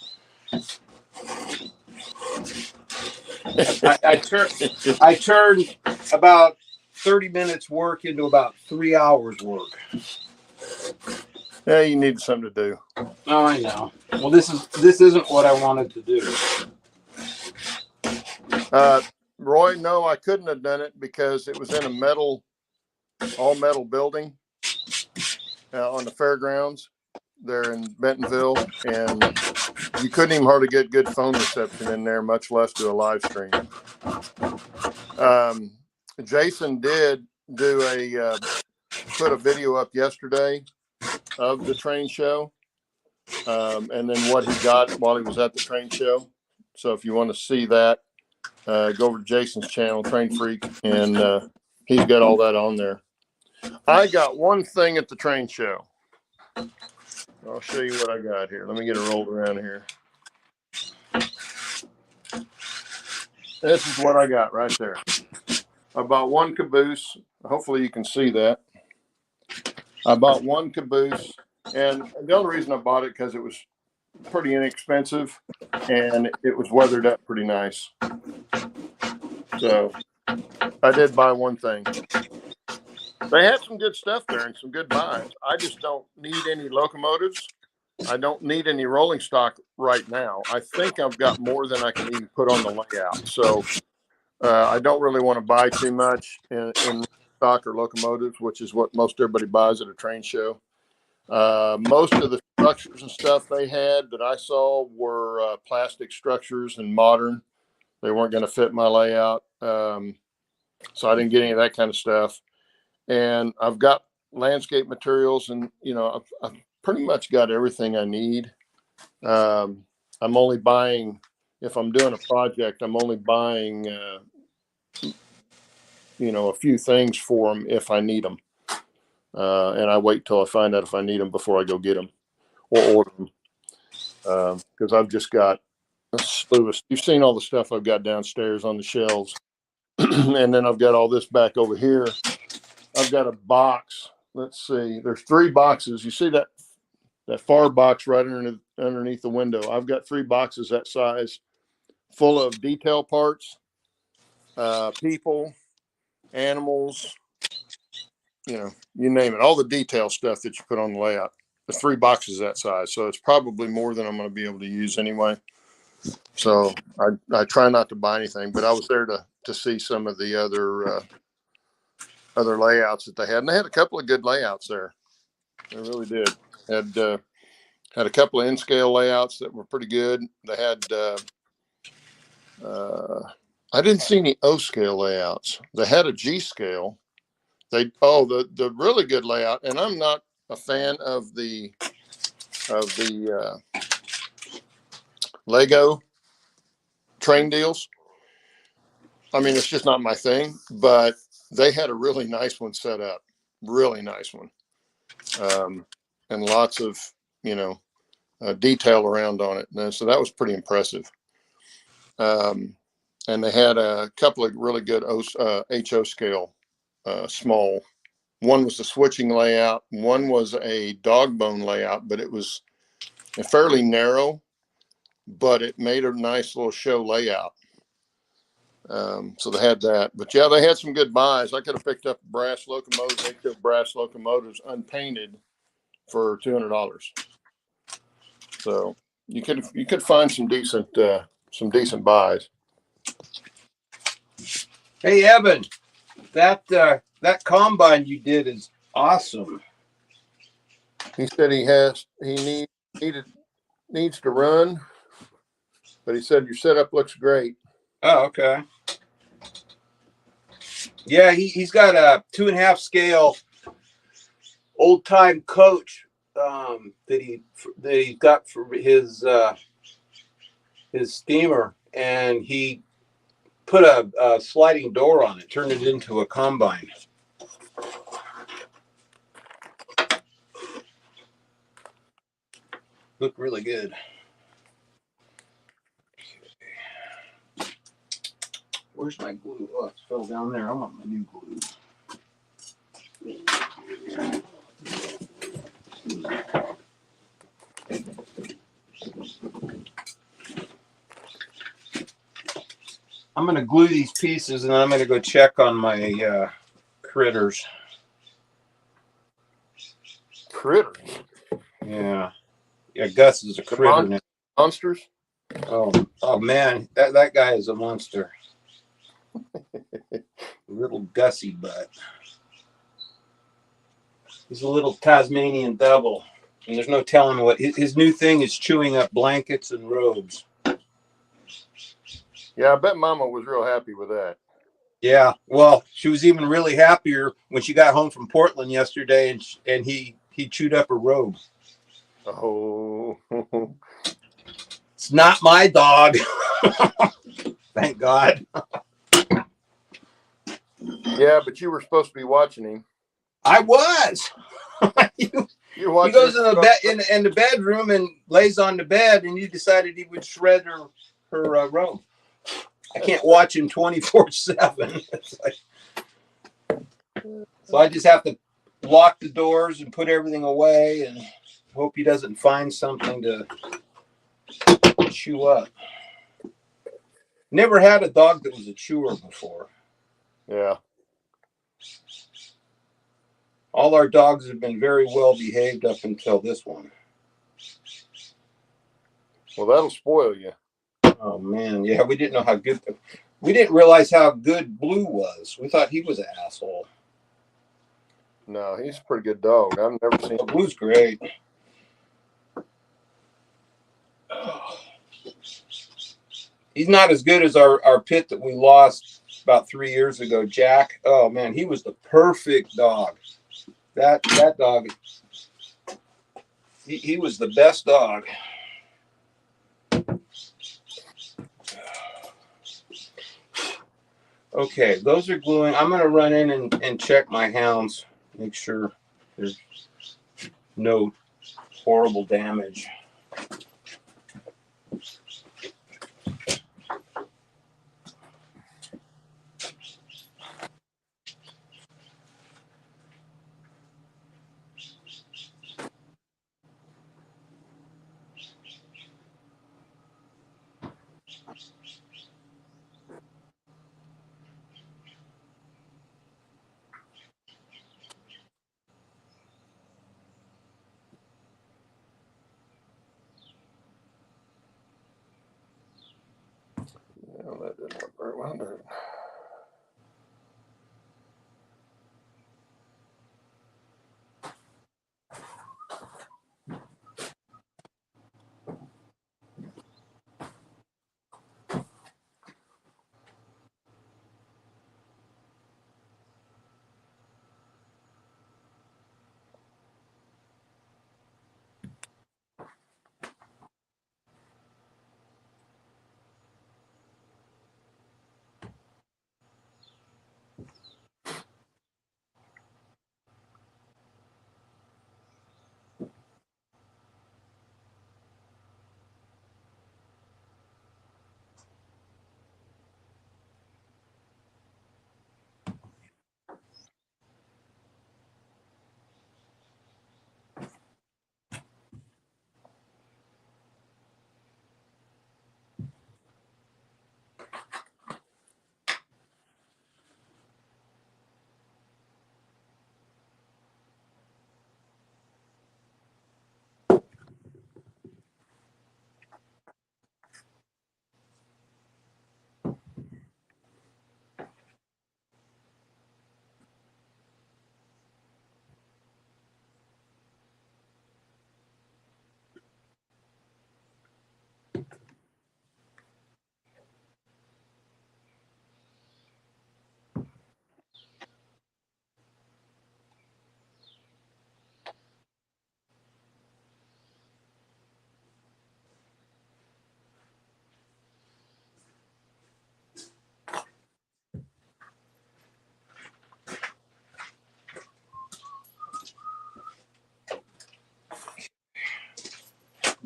I turned about 30 minutes work into about 3 hours work. Yeah, you need something to do. Oh, I know. Well, this isn't what I wanted to do. Roy, no, I couldn't have done it because it was in a all metal building on the fairgrounds there in Bentonville, and you couldn't even hardly get good phone reception in there, much less do a live stream. Jason did put a video up yesterday of the train show, and then what he got while he was at the train show. So if you want to see that, go over to Jason's channel, Train Freak, and he's got all that on there. I got one thing at the train show. I'll show you what I got here. Let me get it rolled around here. This is what I got right there. I bought one caboose. Hopefully you can see that. I bought one caboose, and the only reason I bought it because it was pretty inexpensive and it was weathered up pretty nice. So I did buy one thing. They had some good stuff there and some good buys. I just don't need any locomotives. I don't need any rolling stock right now. I think I've got more than I can even put on the layout. So I don't really want to buy too much in stock or locomotives, which is what most everybody buys at a train show. Most of the structures and stuff they had that I saw were plastic structures and modern. They weren't going to fit my layout. So I didn't get any of that kind of stuff. And I've got landscape materials, and I've pretty much got everything I need. I'm only buying, if I'm doing a project, I'm only buying a few things for them if I need them. And I wait till I find out if I need them before I go get them or order them. Because I've just got a slew of, you've seen all the stuff I've got downstairs on the shelves. And then I've got all this back over here. I've got a box. Let's see. There's 3 boxes. You see that far box right underneath the window? I've got 3 boxes that size full of detail parts, people, animals, you name it, all the detail stuff that you put on the layout. The 3 boxes that size. So it's probably more than I'm going to be able to use anyway. So I try not to buy anything, but I was there to see some of the other layouts that they had. And they had a couple of good layouts there. They really did. Had a couple of in-scale layouts that were pretty good. They had, I didn't see any O-scale layouts. They had a G-scale. The really good layout, and I'm not a fan of the Lego train deals. I mean, it's just not my thing, but they had a really nice one set up, really nice one. And lots of, detail around on it. And so that was pretty impressive. And they had a couple of really good HO scale, small. One was the switching layout. One was a dog bone layout, but it was fairly narrow. but it made a nice little show layout. So they had that, but yeah, they had some good buys. I could have picked up brass locomotives. They took brass locomotives unpainted for $200. So you could find some decent buys. Hey, Evan, that combine you did is awesome. He said needs to run, but he said your setup looks great. Oh, okay. Yeah, he's got a 2.5 scale old time coach that he got for his steamer, and he put a sliding door on it, turned it into a combine. Looked really good. Where's my glue? Oh, it fell down there. I want my new glue. I'm going to glue these pieces, and then I'm going to go check on my critters. Critters? Yeah. Yeah, Gus is a critter now. Monsters? Oh man, that guy is a monster. Little Gussie butt. He's a little Tasmanian devil, and there's no telling what his new thing is. Chewing up blankets and robes. Yeah, I bet Mama was real happy with that. Yeah, well, she was even really happier when she got home from Portland yesterday, and he chewed up her robe. Oh, It's not my dog. Thank God. yeah, but you were supposed to be watching him. I was. He goes in the bedroom and lays on the bed, and you decided he would shred her robe. I can't watch him 24/7. So I just have to lock the doors and put everything away and hope he doesn't find something to chew up. Never had a dog that was a chewer before. Yeah. All our dogs have been very well behaved up until this one. Well, that'll spoil you. Oh man, yeah, we didn't know how good. We didn't realize how good Blue was. We thought he was an asshole. No, he's a pretty good dog. I've never seen. Blue's great. He's not as good as our pit that we lost about 3 years ago, Jack. Oh man, he was the perfect dog. That dog, he was the best dog. Okay, those are gluing. I'm going to run in and check my hounds, make sure there's no horrible damage.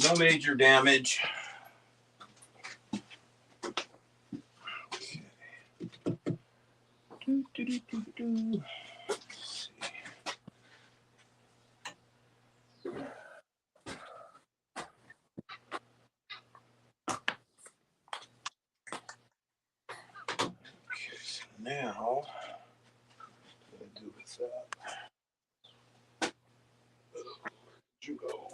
No major damage. Do. Let's see. Okay, so now what do I do with that? Where'd you go?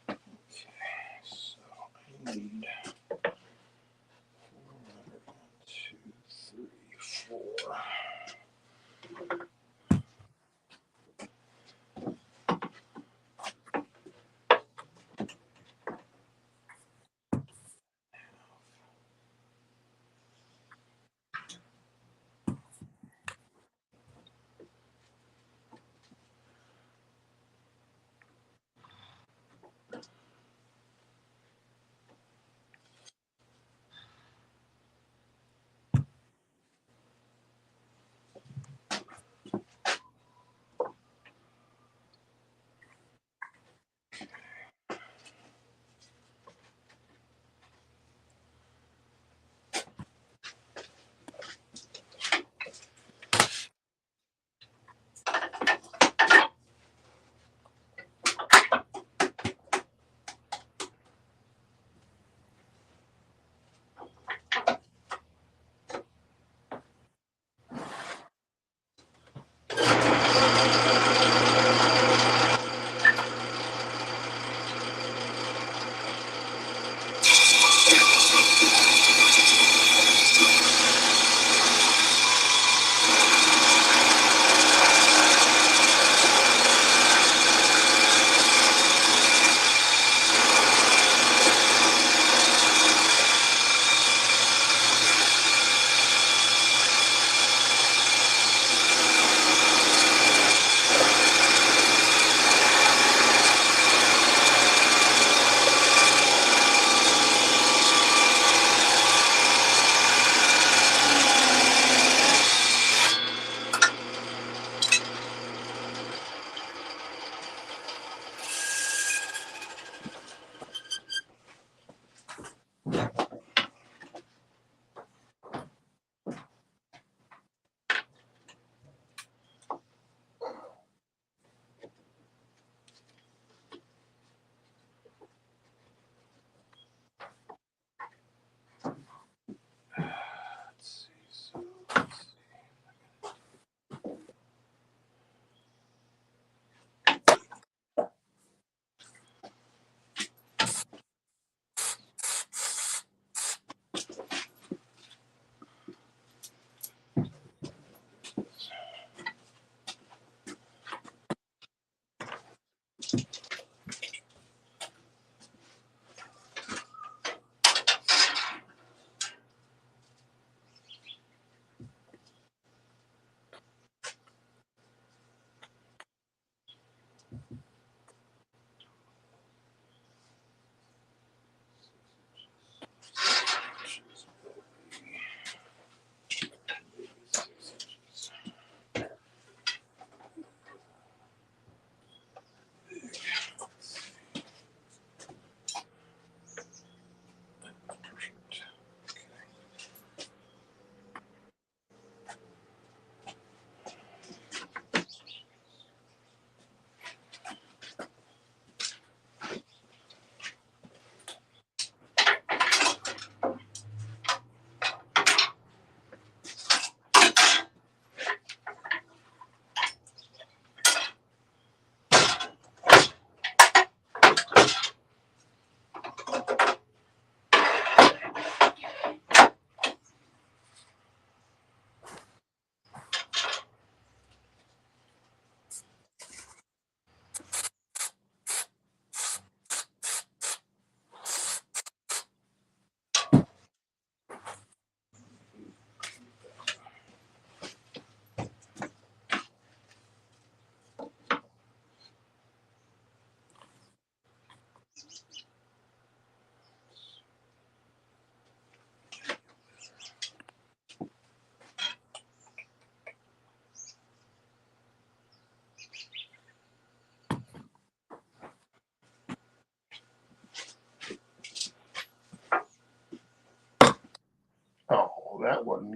Okay, so I need 4.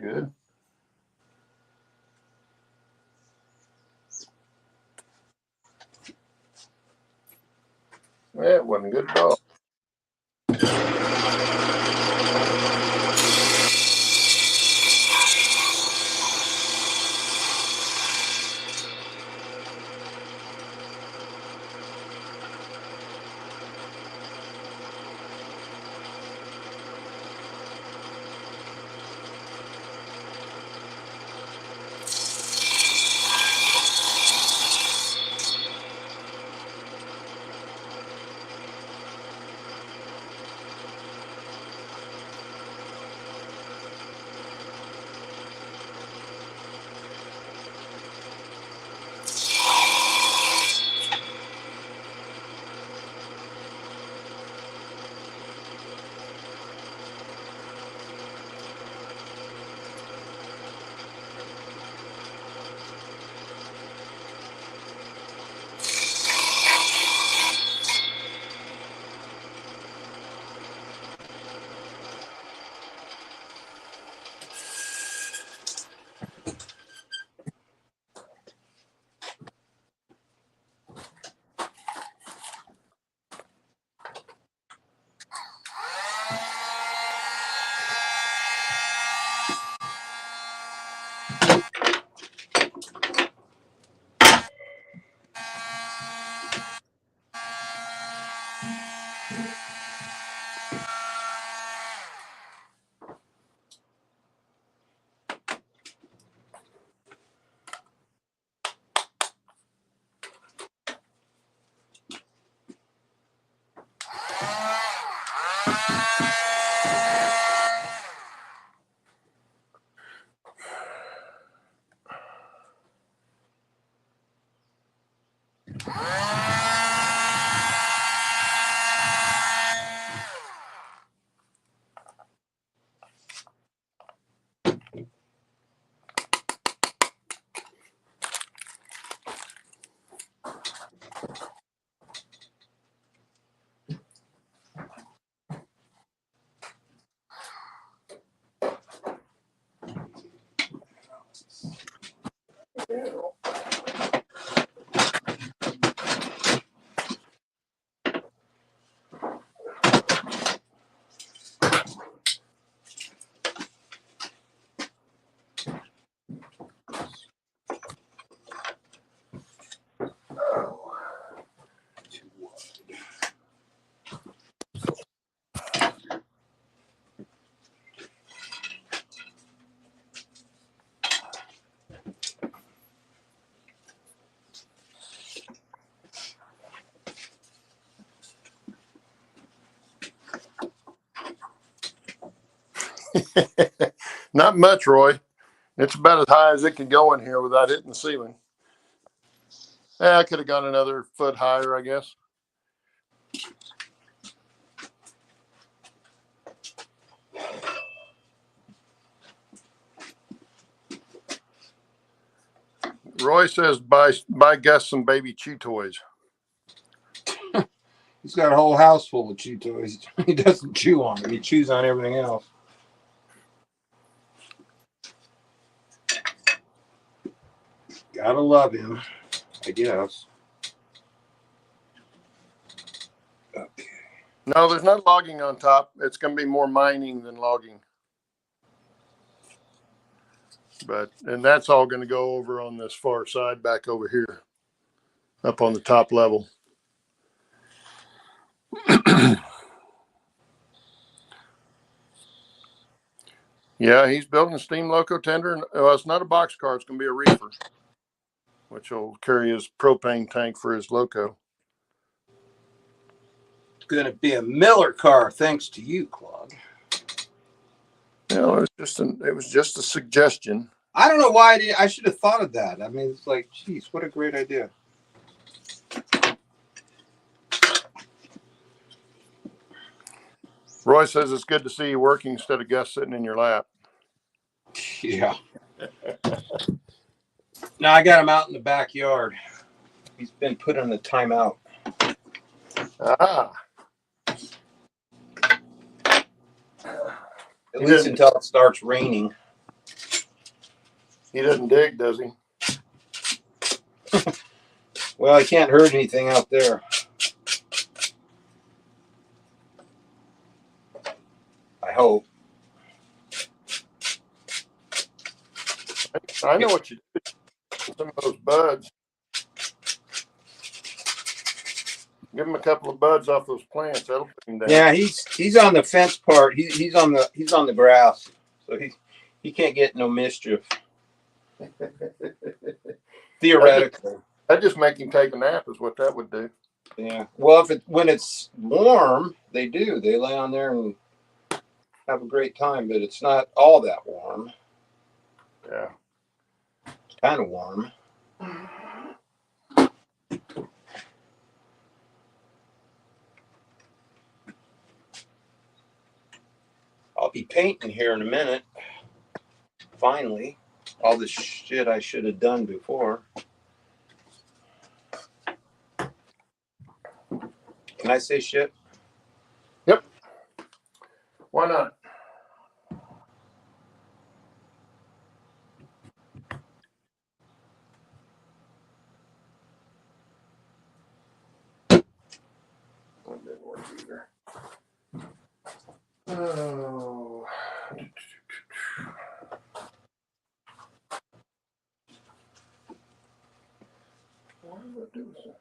good. That wasn't good at all. Not much, Roy. It's about as high as it could go in here without hitting the ceiling. Yeah, I could have gone another foot higher, I guess. Roy says buy Gus some baby chew toys. He's got a whole house full of chew toys. He doesn't chew on them. He chews on everything else. Gotta love him, I guess. Okay. No, there's not logging on top. It's going to be more mining than logging. And that's all going to go over on this far side back over here, up on the top level. Yeah, he's building a steam loco tender. Well, it's not a box car. It's going to be a reefer, which will carry his propane tank for his loco. It's going to be a Miller car, thanks to you, Claude. You know, it was just a suggestion. I don't know why I should have thought of that. I mean, it's like, geez, what a great idea. Roy says it's good to see you working instead of Gus sitting in your lap. Yeah. No, I got him out in the backyard. He's been put on a timeout. Ah. At least until it starts raining. He doesn't dig, does he? Well, he can't hurt anything out there. I hope. I know what you do. Some of those buds. Give him a couple of buds off those plants. That'll put him down. Yeah, he's on the fence part. He's on the grass, so he can't get no mischief. Theoretically. That'd just make him take a nap, is what that would do. Yeah. Well, when it's warm, they do. They lay on there and have a great time, but it's not all that warm. Yeah. It's kind of warm. I'll be painting here in a minute. Finally, all the shit I should have done before. Can I say shit? Yep. Why not? That didn't work either. Oh. What did I do with that?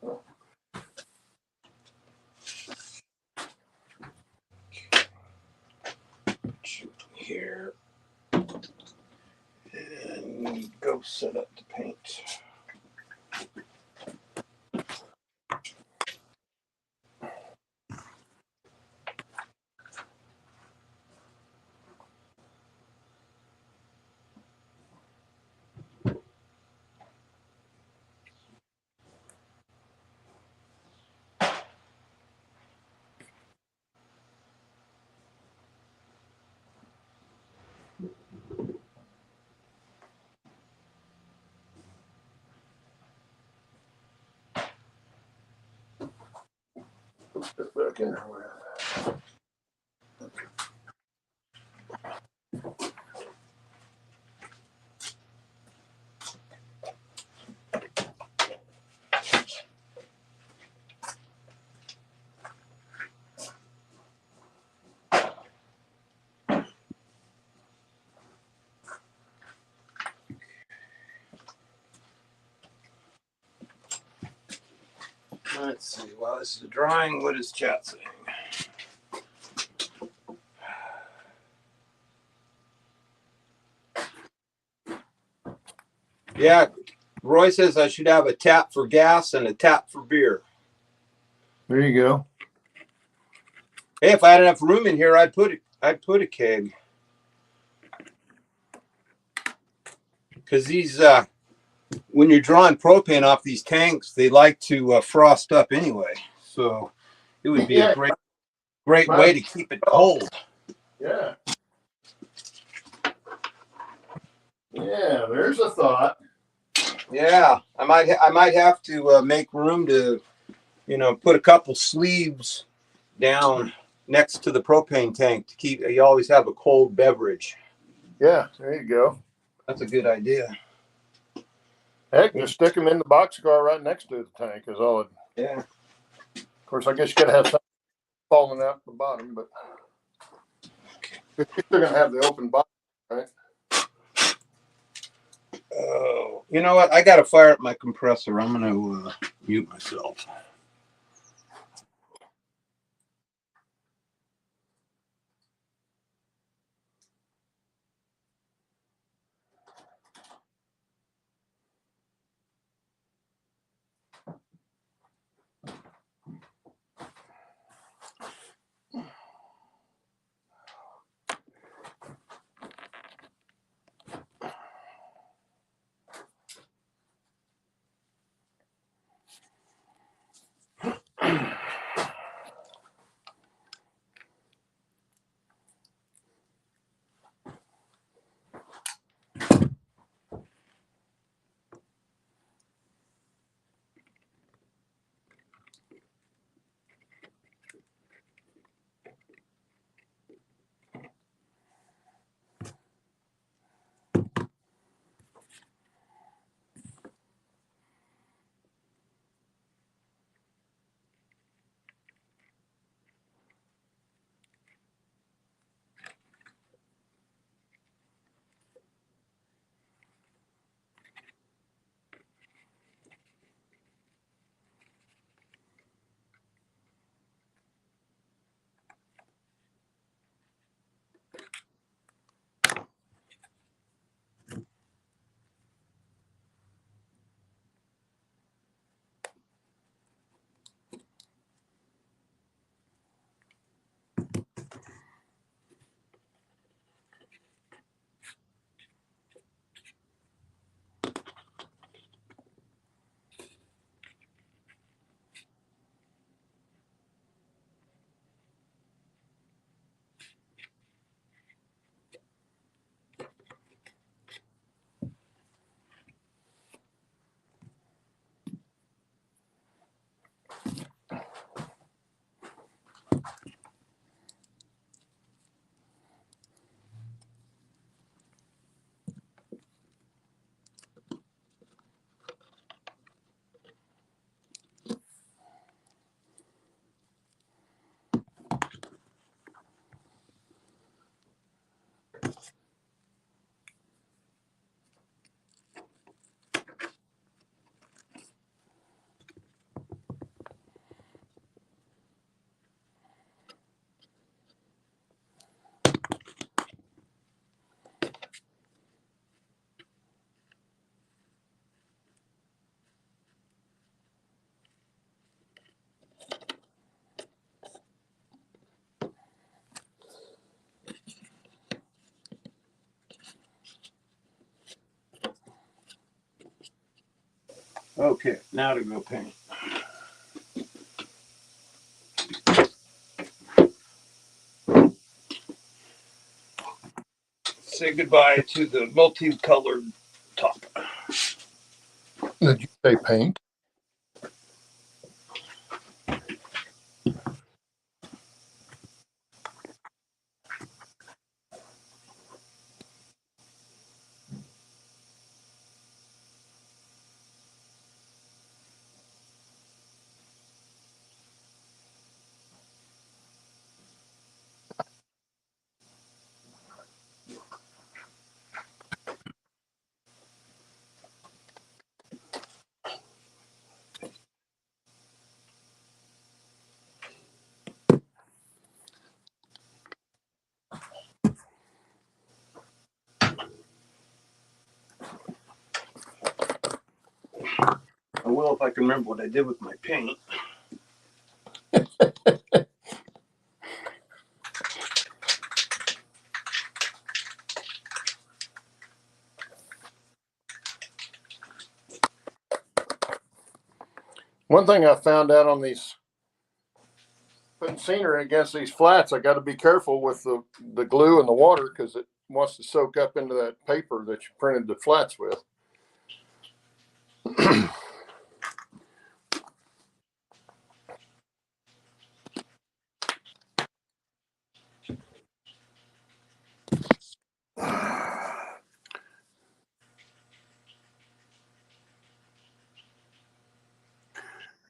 Oh. Shoot here. And go set up the paint. Put it back in there with. Let's see. While this is drying, what is chat saying? Yeah, Roy says I should have a tap for gas and a tap for beer. There you go. Hey, if I had enough room in here, I'd put a keg. Because these, when you're drawing propane off these tanks, they like to frost up anyway. So it would be a great way to keep it cold. Yeah. Yeah, there's a thought. Yeah, I might have to make room to, put a couple sleeves down next to the propane tank to keep. You always have a cold beverage. Yeah, there you go. That's a good idea. Heck, just stick them in the boxcar right next to the tank is all it. Yeah. Of course, I guess you got to have something falling out the bottom, but you're going to have the open bottom, right? Oh, you know what? I got to fire up my compressor. I'm going to mute myself. Okay, now to go paint. Say goodbye to the multicolored top. Did you say paint? I will if I can remember what I did with my paint. One thing I found out on these putting scenery against these flats, I got to be careful with the glue and the water because it wants to soak up into that paper that you printed the flats with.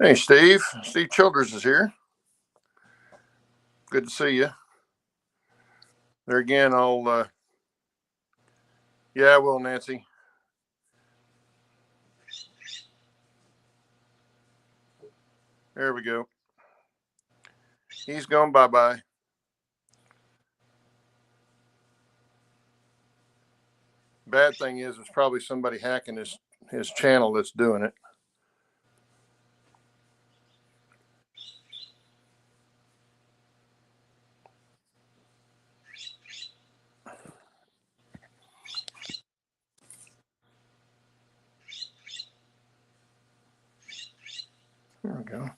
Hey, Steve. Steve Childers is here. Good to see you. There again, yeah, I will, Nancy. There we go. He's gone bye-bye. Bad thing is, it's probably somebody hacking his channel that's doing it. There we go.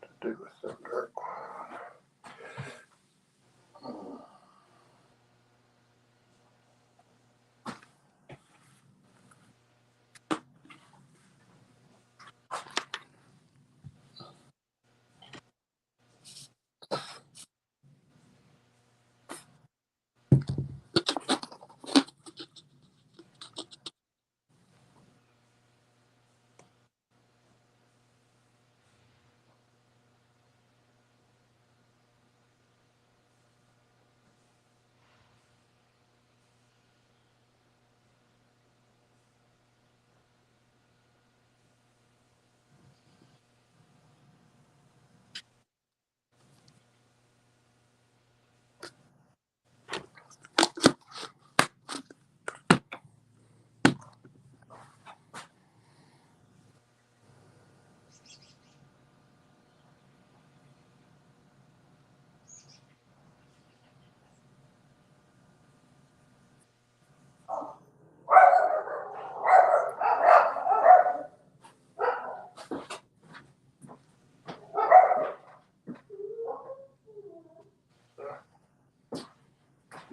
To do with the dark one.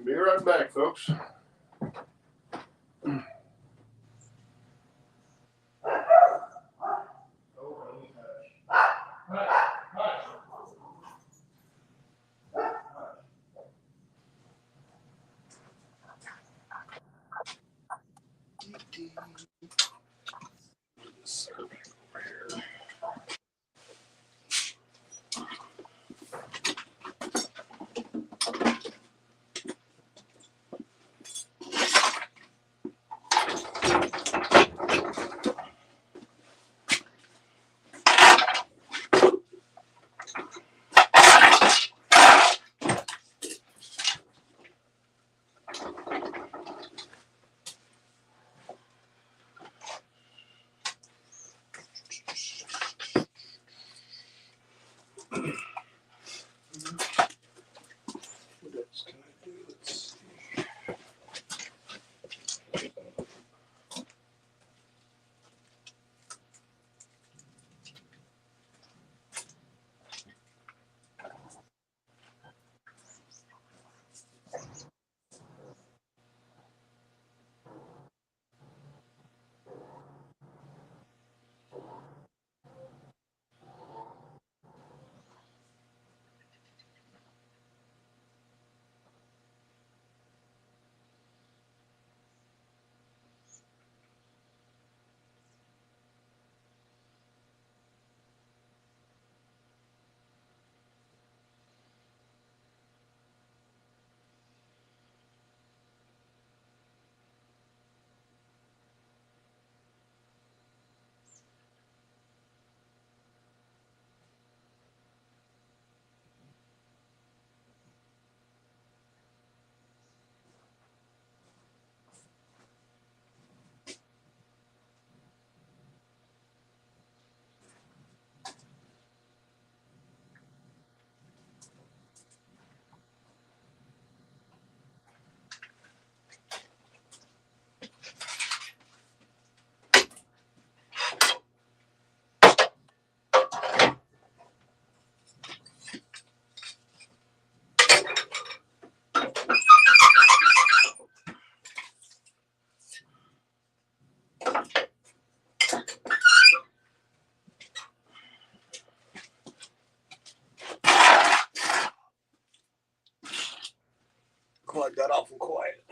Be right back, folks. got awful quiet.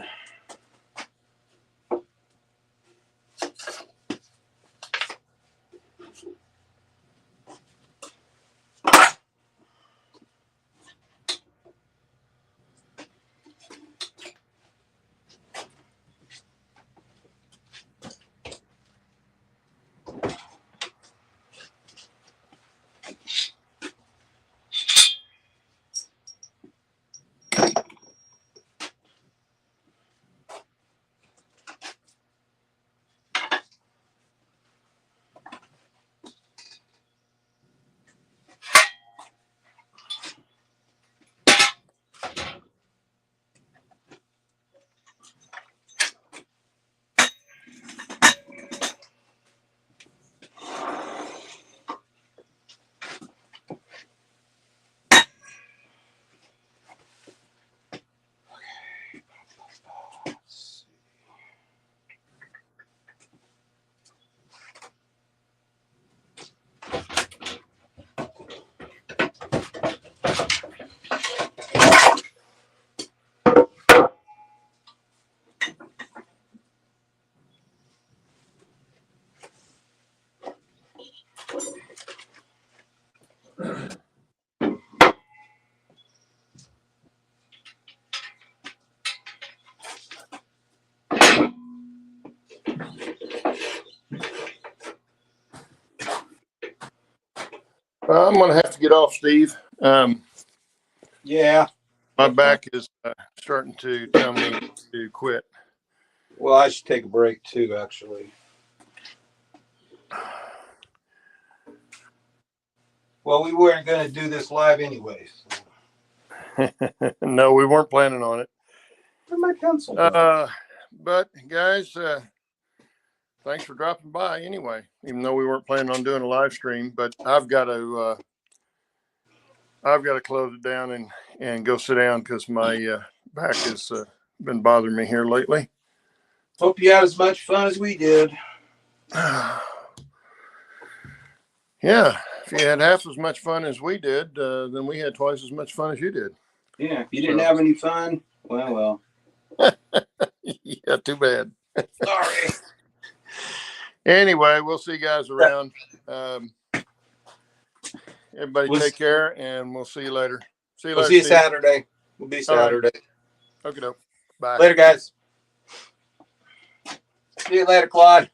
I'm going to have to get off, Steve. Yeah. My back is starting to tell me to quit. Well, I should take a break too, actually. Well, we weren't going to do this live anyways. No, we weren't planning on it. Where'd my pencil go? But guys, thanks for dropping by anyway, even though we weren't planning on doing a live stream, but I've got to close it down and go sit down because my back has been bothering me here lately. Hope you had as much fun as we did. Yeah, if you had half as much fun as we did, then we had twice as much fun as you did. Yeah, if you didn't have any fun, well. Yeah, too bad. Sorry. Anyway, we'll see you guys around. Everybody take care, and we'll see you later. We'll see you Saturday. We'll be Saturday. Okay, bye. Later, guys. See you later, Claude.